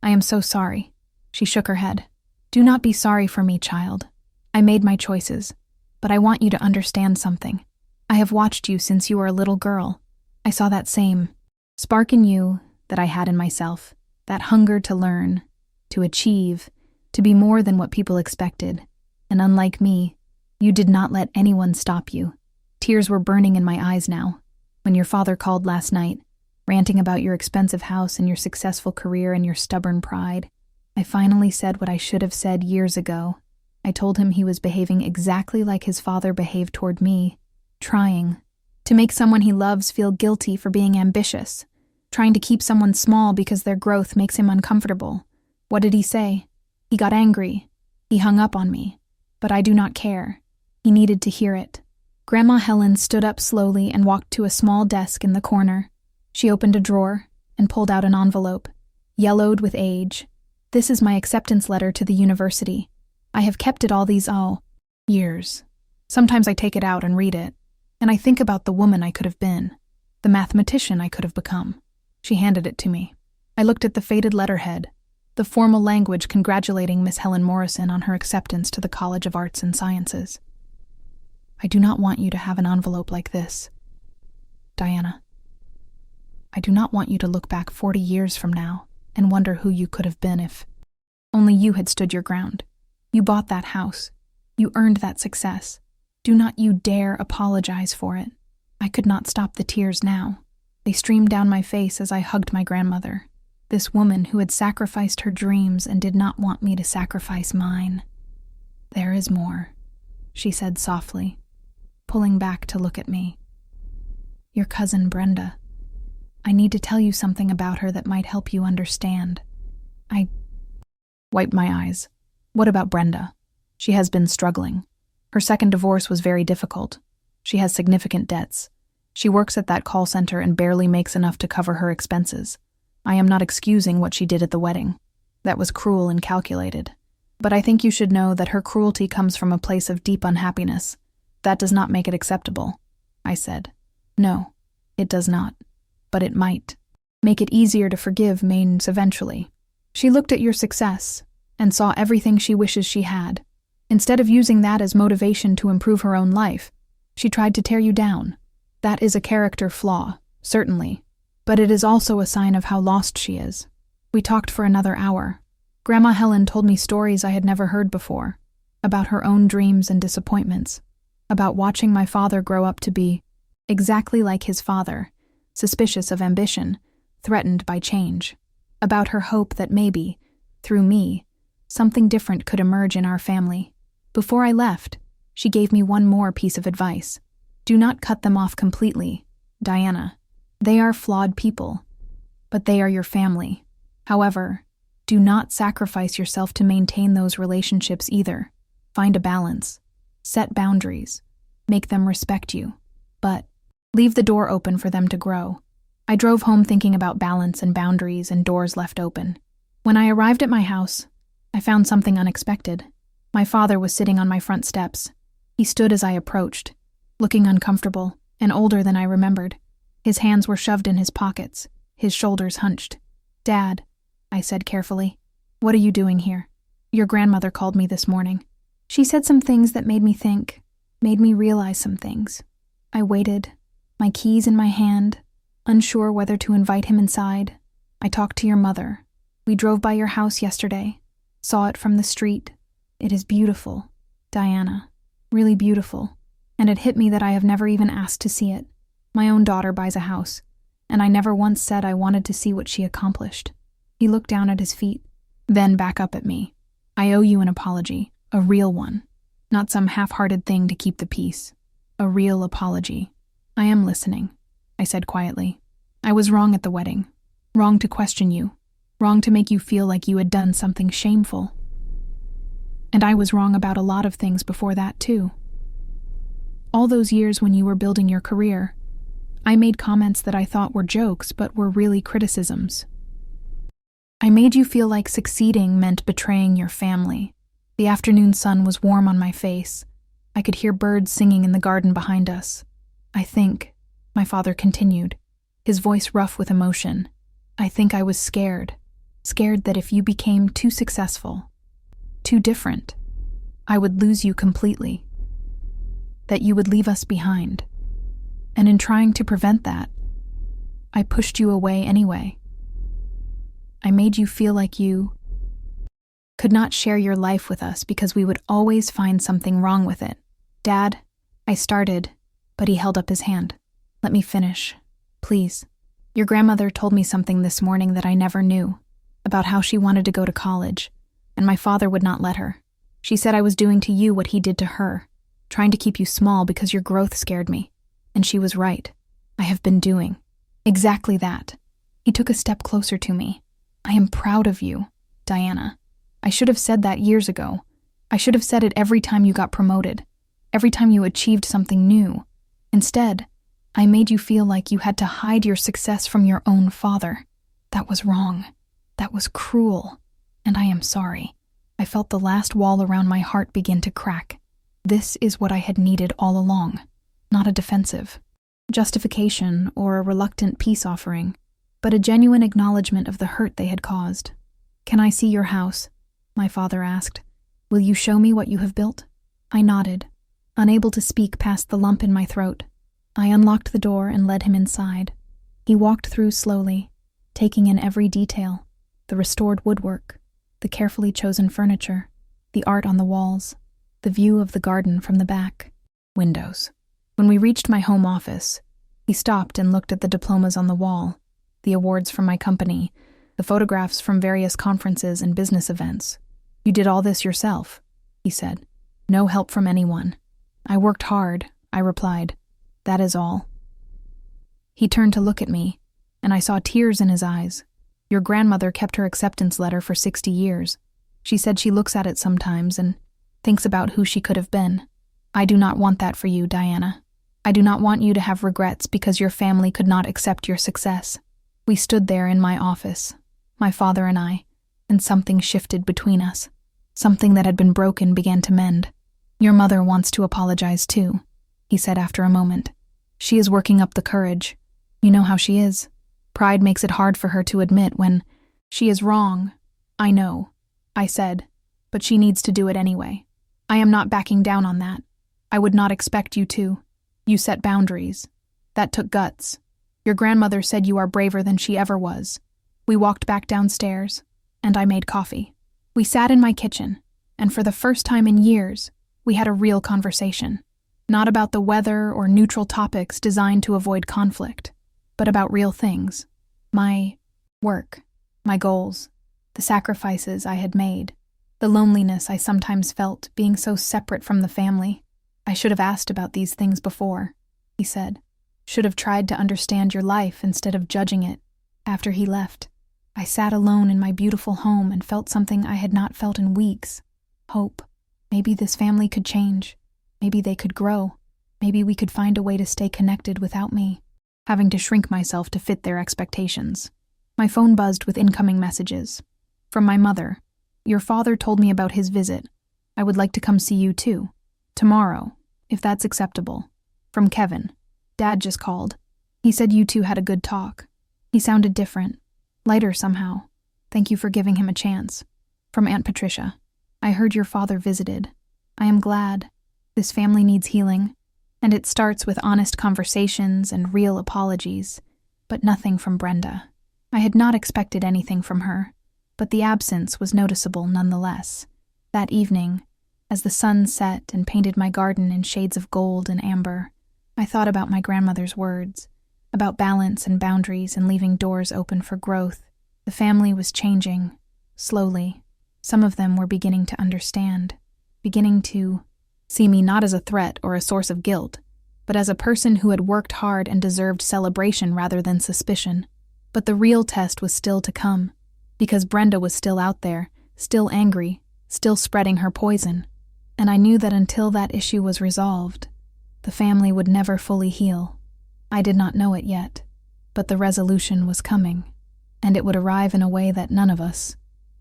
I am so sorry. She shook her head. Do not be sorry for me, child. I made my choices, but I want you to understand something. I have watched you since you were a little girl. I saw that same spark in you that I had in myself, that hunger to learn, to achieve, to be more than what people expected. And unlike me, you did not let anyone stop you. Tears were burning in my eyes now. When your father called last night, ranting about your expensive house and your successful career and your stubborn pride, I finally said what I should have said years ago. I told him he was behaving exactly like his father behaved toward me, trying to make someone he loves feel guilty for being ambitious, trying to keep someone small because their growth makes him uncomfortable. What did he say? He got angry. He hung up on me. But I do not care. He needed to hear it. Grandma Helen stood up slowly and walked to a small desk in the corner. She opened a drawer and pulled out an envelope, yellowed with age. This is my acceptance letter to the university. I have kept it all these years. Sometimes I take it out and read it, and I think about the woman I could have been, the mathematician I could have become. She handed it to me. I looked at the faded letterhead, the formal language congratulating Miss Helen Morrison on her acceptance to the College of Arts and Sciences. I do not want you to have an envelope like this. Diana, I do not want you to look back 40 years from now and wonder who you could have been if only you had stood your ground. You bought that house. You earned that success. Do not you dare apologize for it. I could not stop the tears now. They streamed down my face as I hugged my grandmother. This woman who had sacrificed her dreams and did not want me to sacrifice mine. There is more, she said softly, pulling back to look at me. Your cousin Brenda. I need to tell you something about her that might help you understand. I wiped my eyes. What about Brenda? She has been struggling. Her second divorce was very difficult. She has significant debts. She works at that call center and barely makes enough to cover her expenses. I am not excusing what she did at the wedding. That was cruel and calculated. But I think you should know that her cruelty comes from a place of deep unhappiness. That does not make it acceptable, I said. No, it does not. But it might. Make it easier to forgive means eventually. She looked at your success and saw everything she wishes she had. Instead of using that as motivation to improve her own life, she tried to tear you down. That is a character flaw, certainly. But it is also a sign of how lost she is. We talked for another hour. Grandma Helen told me stories I had never heard before, about her own dreams and disappointments. about watching my father grow up to be exactly like his father, suspicious of ambition, threatened by change, about her hope that maybe, through me, something different could emerge in our family. Before I left, she gave me one more piece of advice. Do not cut them off completely, Diana. They are flawed people, but they are your family. However, do not sacrifice yourself to maintain those relationships either. Find a balance. Set boundaries. Make them respect you. But leave the door open for them to grow. I drove home thinking about balance and boundaries and doors left open. When I arrived at my house, I found something unexpected. My father was sitting on my front steps. He stood as I approached, looking uncomfortable and older than I remembered. His hands were shoved in his pockets, his shoulders hunched. "Dad," I said carefully, "what are you doing here? Your grandmother called me this morning. She said some things that made me think, made me realize some things." I waited, my keys in my hand, unsure whether to invite him inside. "I talked to your mother. We drove by your house yesterday, saw it from the street. It is beautiful, Diana, really beautiful. And it hit me that I have never even asked to see it. My own daughter buys a house, and I never once said I wanted to see what she accomplished." He looked down at his feet, then back up at me. "I owe you an apology, a real one, not some half-hearted thing to keep the peace. A real apology." "I am listening," I said quietly. "I was wrong at the wedding, wrong to question you, wrong to make you feel like you had done something shameful. And I was wrong about a lot of things before that, too. All those years when you were building your career, I made comments that I thought were jokes but were really criticisms. I made you feel like succeeding meant betraying your family. The afternoon sun was warm on my face. I could hear birds singing in the garden behind us. I think," my father continued, his voice rough with emotion, "I think I was scared that if you became too successful, too different, I would lose you completely, that you would leave us behind. And in trying to prevent that, I pushed you away anyway. I made you feel like you could not share your life with us because we would always find something wrong with it." "Dad," I started, but he held up his hand. "Let me finish, please. Your grandmother told me something this morning that I never knew, about how she wanted to go to college, and my father would not let her. She said I was doing to you what he did to her, trying to keep you small because your growth scared me. And she was right. I have been doing exactly that." He took a step closer to me. "I am proud of you, Diana. I should have said that years ago. I should have said it every time you got promoted, every time you achieved something new. Instead, I made you feel like you had to hide your success from your own father. That was wrong. That was cruel. And I am sorry." I felt the last wall around my heart begin to crack. This is what I had needed all along. Not a defensive justification or a reluctant peace offering, but a genuine acknowledgement of the hurt they had caused. "Can I see your house?" my father asked. "Will you show me what you have built?" I nodded, unable to speak past the lump in my throat. I unlocked the door and led him inside. He walked through slowly, taking in every detail: the restored woodwork, the carefully chosen furniture, the art on the walls, the view of the garden from the back windows. When we reached my home office, he stopped and looked at the diplomas on the wall, the awards from my company, the photographs from various conferences and business events. "You did all this yourself," he said. "No help from anyone." "I worked hard," I replied. "That is all." He turned to look at me, and I saw tears in his eyes. "Your grandmother kept her acceptance letter for 60 years. She said she looks at it sometimes and thinks about who she could have been. I do not want that for you, Diana. I do not want you to have regrets because your family could not accept your success." We stood there in my office, my father and I, and something shifted between us. Something that had been broken began to mend. "Your mother wants to apologize too," he said after a moment. "She is working up the courage. You know how she is. Pride makes it hard for her to admit when she is wrong." "I know," I said, "but she needs to do it anyway. I am not backing down on that. I would not expect you to. You set boundaries. That took guts. Your grandmother said you are braver than she ever was." We walked back downstairs, and I made coffee. We sat in my kitchen, and for the first time in years, we had a real conversation. Not about the weather or neutral topics designed to avoid conflict, but about real things. My work, my goals, the sacrifices I had made, the loneliness I sometimes felt being so separate from the family. I should have asked about these things before, he said. Should have tried to understand your life instead of judging it. After he left, I sat alone in my beautiful home and felt something I had not felt in weeks. Hope. Maybe this family could change. Maybe they could grow. Maybe we could find a way to stay connected without me having to shrink myself to fit their expectations. My phone buzzed with incoming messages. From my mother. Your father told me about his visit. I would like to come see you too. Tomorrow, if that's acceptable. From Kevin. Dad just called. He said you two had a good talk. He sounded different. Lighter somehow. Thank you for giving him a chance. From Aunt Patricia. I heard your father visited. I am glad. This family needs healing. And it starts with honest conversations and real apologies. But nothing from Brenda. I had not expected anything from her. But the absence was noticeable nonetheless. That evening, as the sun set and painted my garden in shades of gold and amber, I thought about my grandmother's words, about balance and boundaries and leaving doors open for growth. The family was changing, slowly. Some of them were beginning to understand, beginning to see me not as a threat or a source of guilt, but as a person who had worked hard and deserved celebration rather than suspicion. But the real test was still to come, because Brenda was still out there, still angry, still spreading her poison. And I knew that until that issue was resolved, the family would never fully heal. I did not know it yet, but the resolution was coming, and it would arrive in a way that none of us,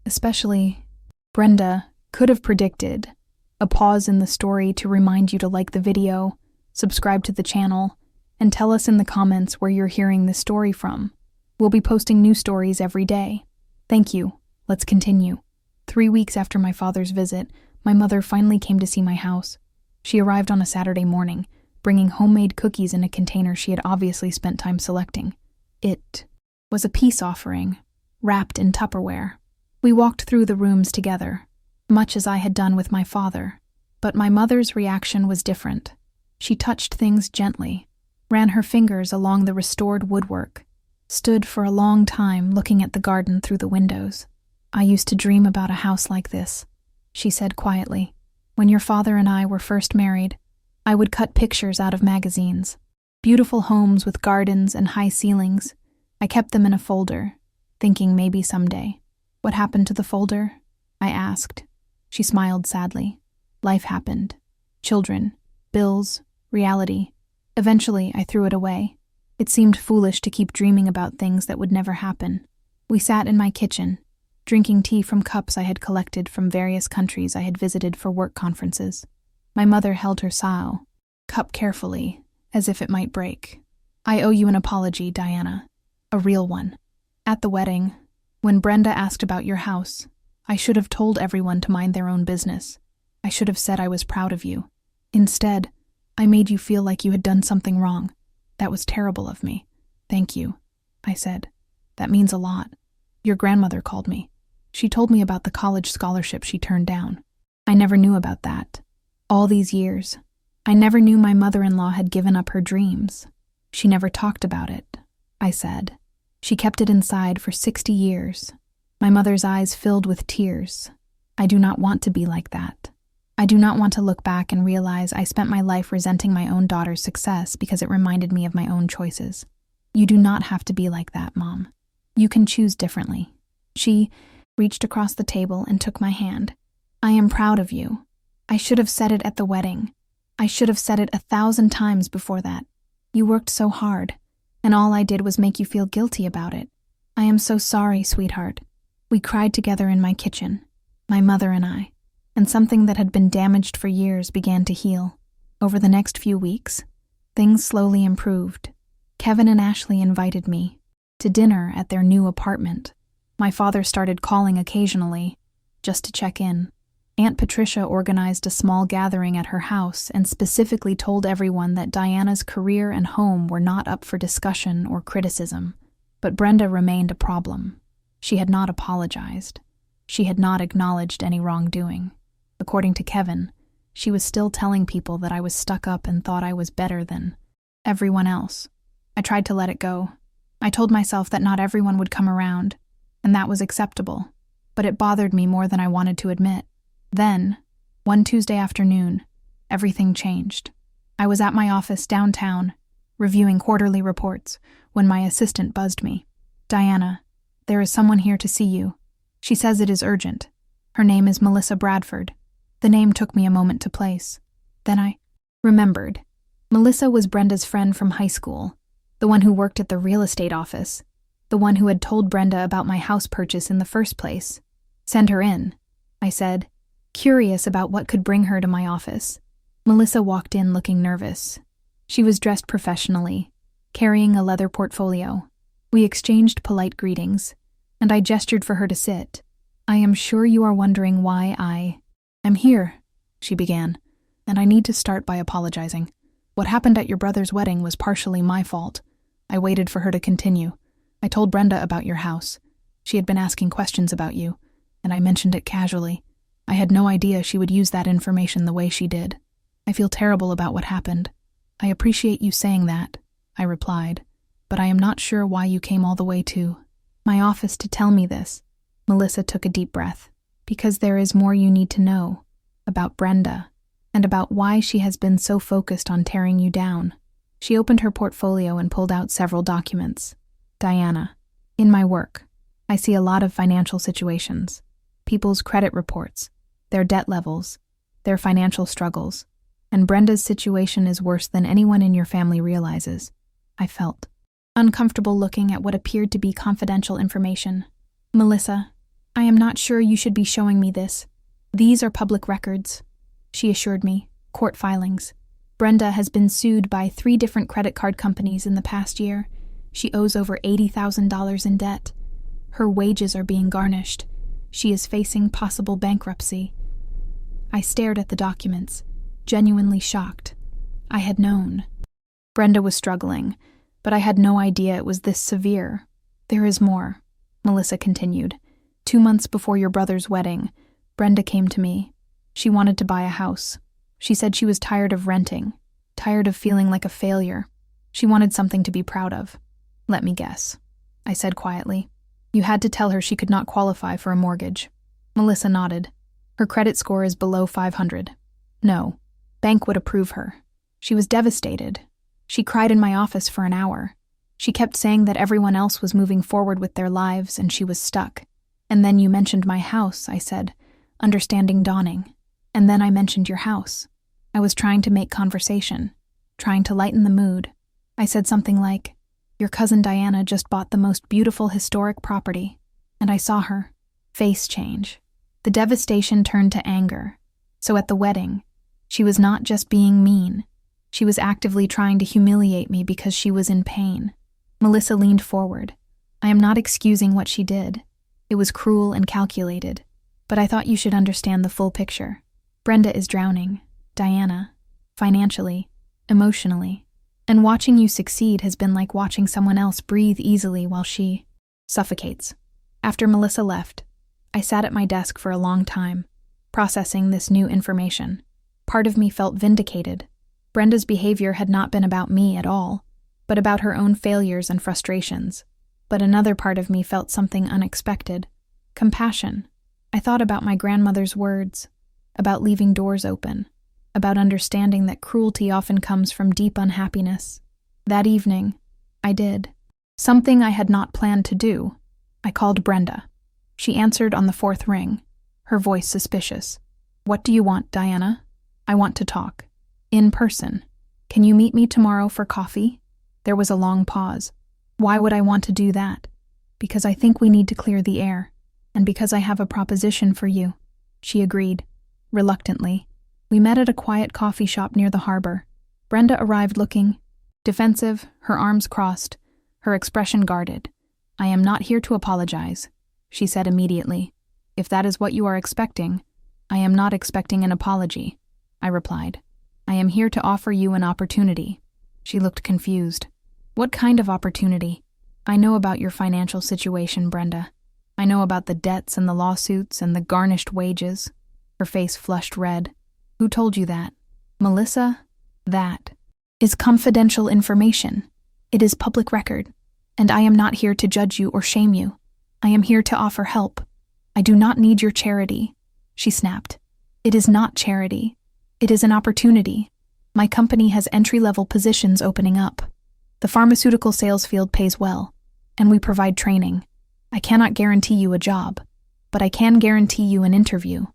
especially Brenda, could have predicted. A pause in the story to remind you to like the video, subscribe to the channel, and tell us in the comments where you're hearing this story from. We'll be posting new stories every day. Thank you. Let's continue. 3 weeks after my father's visit, my mother finally came to see my house. She arrived on a Saturday morning, bringing homemade cookies in a container she had obviously spent time selecting. It was a peace offering, wrapped in Tupperware. We walked through the rooms together, much as I had done with my father, but my mother's reaction was different. She touched things gently, ran her fingers along the restored woodwork, stood for a long time looking at the garden through the windows. I used to dream about a house like this, she said quietly. When your father and I were first married, I would cut pictures out of magazines. Beautiful homes with gardens and high ceilings. I kept them in a folder, thinking maybe someday. What happened to the folder? I asked. She smiled sadly. Life happened. Children, bills, reality. Eventually, I threw it away. It seemed foolish to keep dreaming about things that would never happen. We sat in my kitchen, drinking tea from cups I had collected from various countries I had visited for work conferences. My mother held her sao, cup carefully, as if it might break. I owe you an apology, Diana. A real one. At the wedding, when Brenda asked about your house, I should have told everyone to mind their own business. I should have said I was proud of you. Instead, I made you feel like you had done something wrong. That was terrible of me. Thank you, I said. That means a lot. Your grandmother called me. She told me about the college scholarship she turned down. I never knew about that. All these years, I never knew my mother-in-law had given up her dreams. She never talked about it, I said. She kept it inside for 60 years. My mother's eyes filled with tears. I do not want to be like that. I do not want to look back and realize I spent my life resenting my own daughter's success because it reminded me of my own choices. You do not have to be like that, Mom. You can choose differently. She reached across the table and took my hand. I am proud of you. I should have said it at the wedding. I should have said it 1,000 times before that. You worked so hard, and all I did was make you feel guilty about it. I am so sorry, sweetheart. We cried together in my kitchen, my mother and I, and something that had been damaged for years began to heal. Over the next few weeks, things slowly improved. Kevin and Ashley invited me to dinner at their new apartment. My father started calling occasionally, just to check in. Aunt Patricia organized a small gathering at her house and specifically told everyone that Diana's career and home were not up for discussion or criticism. But Brenda remained a problem. She had not apologized. She had not acknowledged any wrongdoing. According to Kevin, She was still telling people that I was stuck up and thought I was better than everyone else. I tried to let it go. I told myself that not everyone would come around, and that was acceptable. But it bothered me more than I wanted to admit. Then, one Tuesday afternoon, everything changed. I was at my office downtown, reviewing quarterly reports, when my assistant buzzed me. "Diana, there is someone here to see you. She says it is urgent. Her name is Melissa Bradford." The name took me a moment to place. Then I remembered. Melissa was Brenda's friend from high school, the one who worked at the real estate office, the one who had told Brenda about my house purchase in the first place. "Send her in," I said, curious about what could bring her to my office. Melissa walked in looking nervous. She was dressed professionally, carrying a leather portfolio. We exchanged polite greetings, and I gestured for her to sit. "I am sure you are wondering why I'm here," she began, "and I need to start by apologizing. What happened at your brother's wedding was partially my fault." I waited for her to continue. "I told Brenda about your house. She had been asking questions about you, and I mentioned it casually. I had no idea she would use that information the way she did. I feel terrible about what happened." "I appreciate you saying that," I replied, "but I am not sure why you came all the way to my office to tell me this." Melissa took a deep breath. "Because there is more you need to know about Brenda, and about why she has been so focused on tearing you down." She opened her portfolio and pulled out several documents. "Diana, in my work, I see a lot of financial situations, people's credit reports, their debt levels, their financial struggles, and Brenda's situation is worse than anyone in your family realizes." I felt uncomfortable looking at what appeared to be confidential information. "Melissa, I am not sure you should be showing me this. These are public records," she assured me, "court filings. Brenda has been sued by 3 different credit card companies in the past year. She owes over $80,000 in debt. Her wages are being garnished. She is facing possible bankruptcy." I stared at the documents, genuinely shocked. I had known. Brenda was struggling, but I had no idea it was this severe. "There is more," Melissa continued. 2 months before your brother's wedding, Brenda came to me. She wanted to buy a house. She said she was tired of renting, tired of feeling like a failure. She wanted something to be proud of. "Let me guess," I said quietly. "You had to tell her she could not qualify for a mortgage." Melissa nodded. "Her credit score is below 500. No, bank would approve her." She was devastated. She cried in my office for an hour. She kept saying that everyone else was moving forward with their lives and she was stuck. "And then you mentioned my house," I said, understanding dawning. "And then I mentioned your house." I was trying to make conversation, trying to lighten the mood. I said something like, "Your cousin Diana just bought the most beautiful historic property." And I saw her face change. The devastation turned to anger. So at the wedding, she was not just being mean. She was actively trying to humiliate me because she was in pain. Melissa leaned forward. "I am not excusing what she did. It was cruel and calculated. But I thought you should understand the full picture. Brenda is drowning, Diana, financially, emotionally. And watching you succeed has been like watching someone else breathe easily while she suffocates." After Melissa left, I sat at my desk for a long time, processing this new information. Part of me felt vindicated. Brenda's behavior had not been about me at all, but about her own failures and frustrations. But another part of me felt something unexpected. Compassion. I thought about my grandmother's words, about leaving doors open, about understanding that cruelty often comes from deep unhappiness. That evening, I did something I had not planned to do. I called Brenda. She answered on the 4th ring, her voice suspicious. "What do you want, Diana?" "I want to talk. In person. Can you meet me tomorrow for coffee?" There was a long pause. "Why would I want to do that?" "Because I think we need to clear the air, and because I have a proposition for you." She agreed, reluctantly. We met at a quiet coffee shop near the harbor. Brenda arrived looking defensive, her arms crossed, her expression guarded. "I am not here to apologize," she said immediately. "If that is what you are expecting, I am not expecting an apology," I replied. "I am here to offer you an opportunity." She looked confused. "What kind of opportunity?" "I know about your financial situation, Brenda. I know about the debts and the lawsuits and the garnished wages." Her face flushed red. Who told you that? Melissa? That is confidential information. It is public record, and I am not here to judge you or shame you. I am here to offer help. I do not need your charity, she snapped. It is not charity. It is an opportunity. My company has entry-level positions opening up. The pharmaceutical sales field pays well, and we provide training. I cannot guarantee you a job, but I can guarantee you an interview.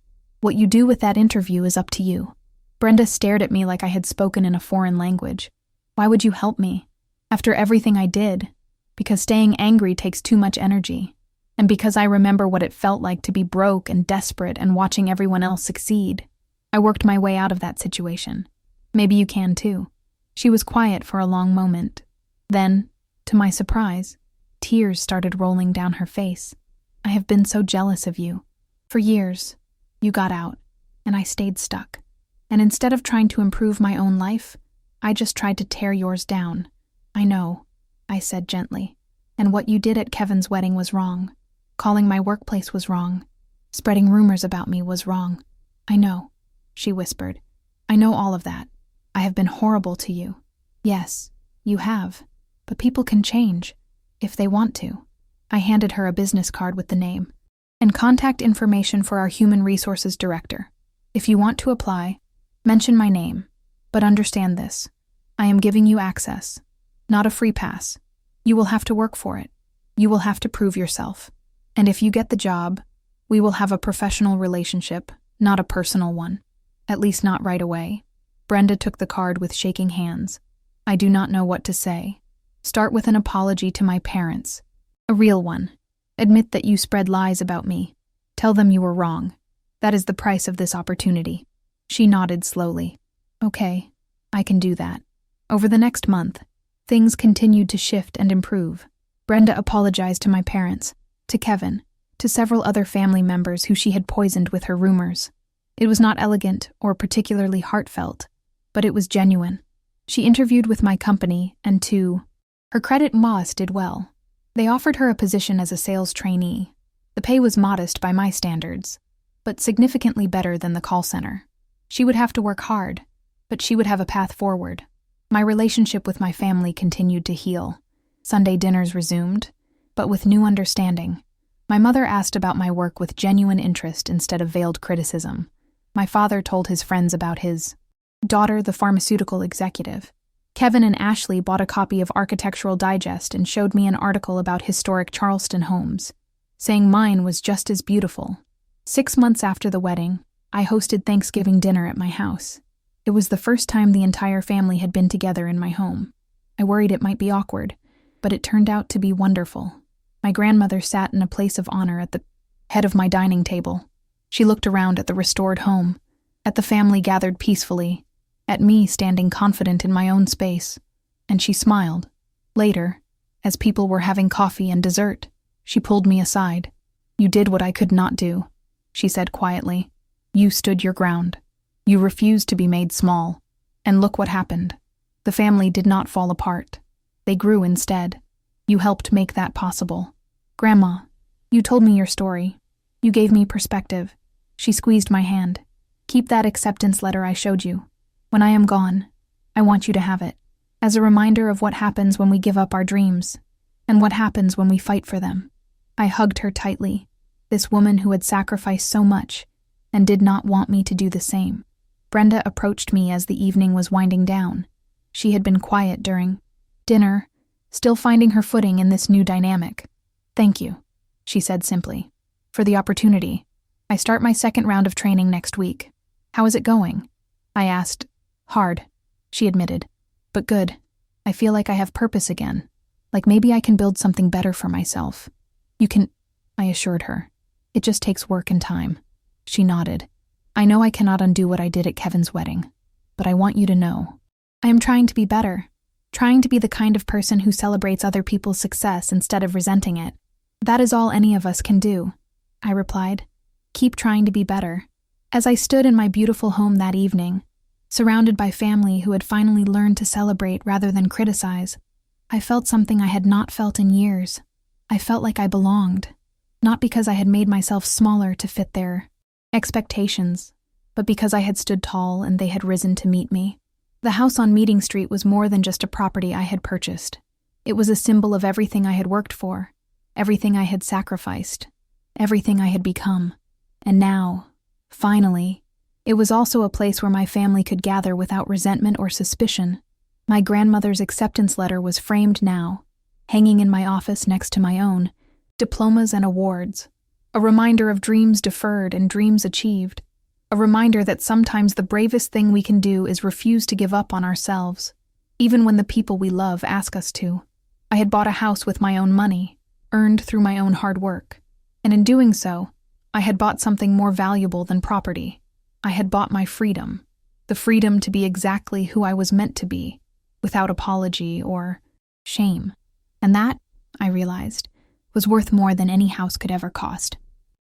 What you do with that interview is up to you. Brenda stared at me like I had spoken in a foreign language. Why would you help me? After everything I did? Because staying angry takes too much energy. And because I remember what it felt like to be broke and desperate and watching everyone else succeed. I worked my way out of that situation. Maybe you can too. She was quiet for a long moment. Then, to my surprise, tears started rolling down her face. I have been so jealous of you. For years, you got out, and I stayed stuck. And instead of trying to improve my own life, I just tried to tear yours down. I know, I said gently. And what you did at Kevin's wedding was wrong. Calling my workplace was wrong. Spreading rumors about me was wrong. I know, she whispered. I know all of that. I have been horrible to you. Yes, you have. But people can change, if they want to. I handed her a business card with the name and contact information for our human resources director. If you want to apply, mention my name. But understand this. I am giving you access, not a free pass. You will have to work for it. You will have to prove yourself. And if you get the job, we will have a professional relationship, not a personal one. At least not right away. Brenda took the card with shaking hands. I do not know what to say. Start with an apology to my parents. A real one. Admit that you spread lies about me. Tell them you were wrong. That is the price of this opportunity. She nodded slowly. Okay, I can do that. Over the next month, things continued to shift and improve. Brenda apologized to my parents, to Kevin, to several other family members who she had poisoned with her rumors. It was not elegant or particularly heartfelt, but it was genuine. She interviewed with my company, and to her credit, Moss did well. They offered her a position as a sales trainee. The pay was modest by my standards, but significantly better than the call center. She would have to work hard, but she would have a path forward. My relationship with my family continued to heal. Sunday dinners resumed, but with new understanding. My mother asked about my work with genuine interest instead of veiled criticism. My father told his friends about his daughter, the pharmaceutical executive. Kevin and Ashley bought a copy of Architectural Digest and showed me an article about historic Charleston homes, saying mine was just as beautiful. 6 months after the wedding, I hosted Thanksgiving dinner at my house. It was the first time the entire family had been together in my home. I worried it might be awkward, but it turned out to be wonderful. My grandmother sat in a place of honor at the head of my dining table. She looked around at the restored home, at the family gathered peacefully, at me standing confident in my own space, and she smiled. Later, as people were having coffee and dessert, she pulled me aside. You did what I could not do, she said quietly. You stood your ground. You refused to be made small. And look what happened. The family did not fall apart. They grew instead. You helped make that possible. Grandma, you told me your story. You gave me perspective. She squeezed my hand. Keep that acceptance letter I showed you. When I am gone, I want you to have it, as a reminder of what happens when we give up our dreams, and what happens when we fight for them. I hugged her tightly, this woman who had sacrificed so much, and did not want me to do the same. Brenda approached me as the evening was winding down. She had been quiet during dinner, still finding her footing in this new dynamic. Thank you, she said simply, for the opportunity. I start my second round of training next week. How is it going? I asked. Hard, she admitted, but good. I feel like I have purpose again, like maybe I can build something better for myself. You can, I assured her. It just takes work and time. She nodded. I know I cannot undo what I did at Kevin's wedding, but I want you to know. I am trying to be better, trying to be the kind of person who celebrates other people's success instead of resenting it. That is all any of us can do, I replied. Keep trying to be better. As I stood in my beautiful home that evening, surrounded by family who had finally learned to celebrate rather than criticize, I felt something I had not felt in years. I felt like I belonged, not because I had made myself smaller to fit their expectations, but because I had stood tall and they had risen to meet me. The house on Meeting Street was more than just a property I had purchased. It was a symbol of everything I had worked for, everything I had sacrificed, everything I had become. And now, finally, it was also a place where my family could gather without resentment or suspicion. My grandmother's acceptance letter was framed now, hanging in my office next to my own, diplomas and awards, a reminder of dreams deferred and dreams achieved, a reminder that sometimes the bravest thing we can do is refuse to give up on ourselves, even when the people we love ask us to. I had bought a house with my own money, earned through my own hard work, and in doing so, I had bought something more valuable than property. I had bought my freedom, the freedom to be exactly who I was meant to be, without apology or shame. And that, I realized, was worth more than any house could ever cost.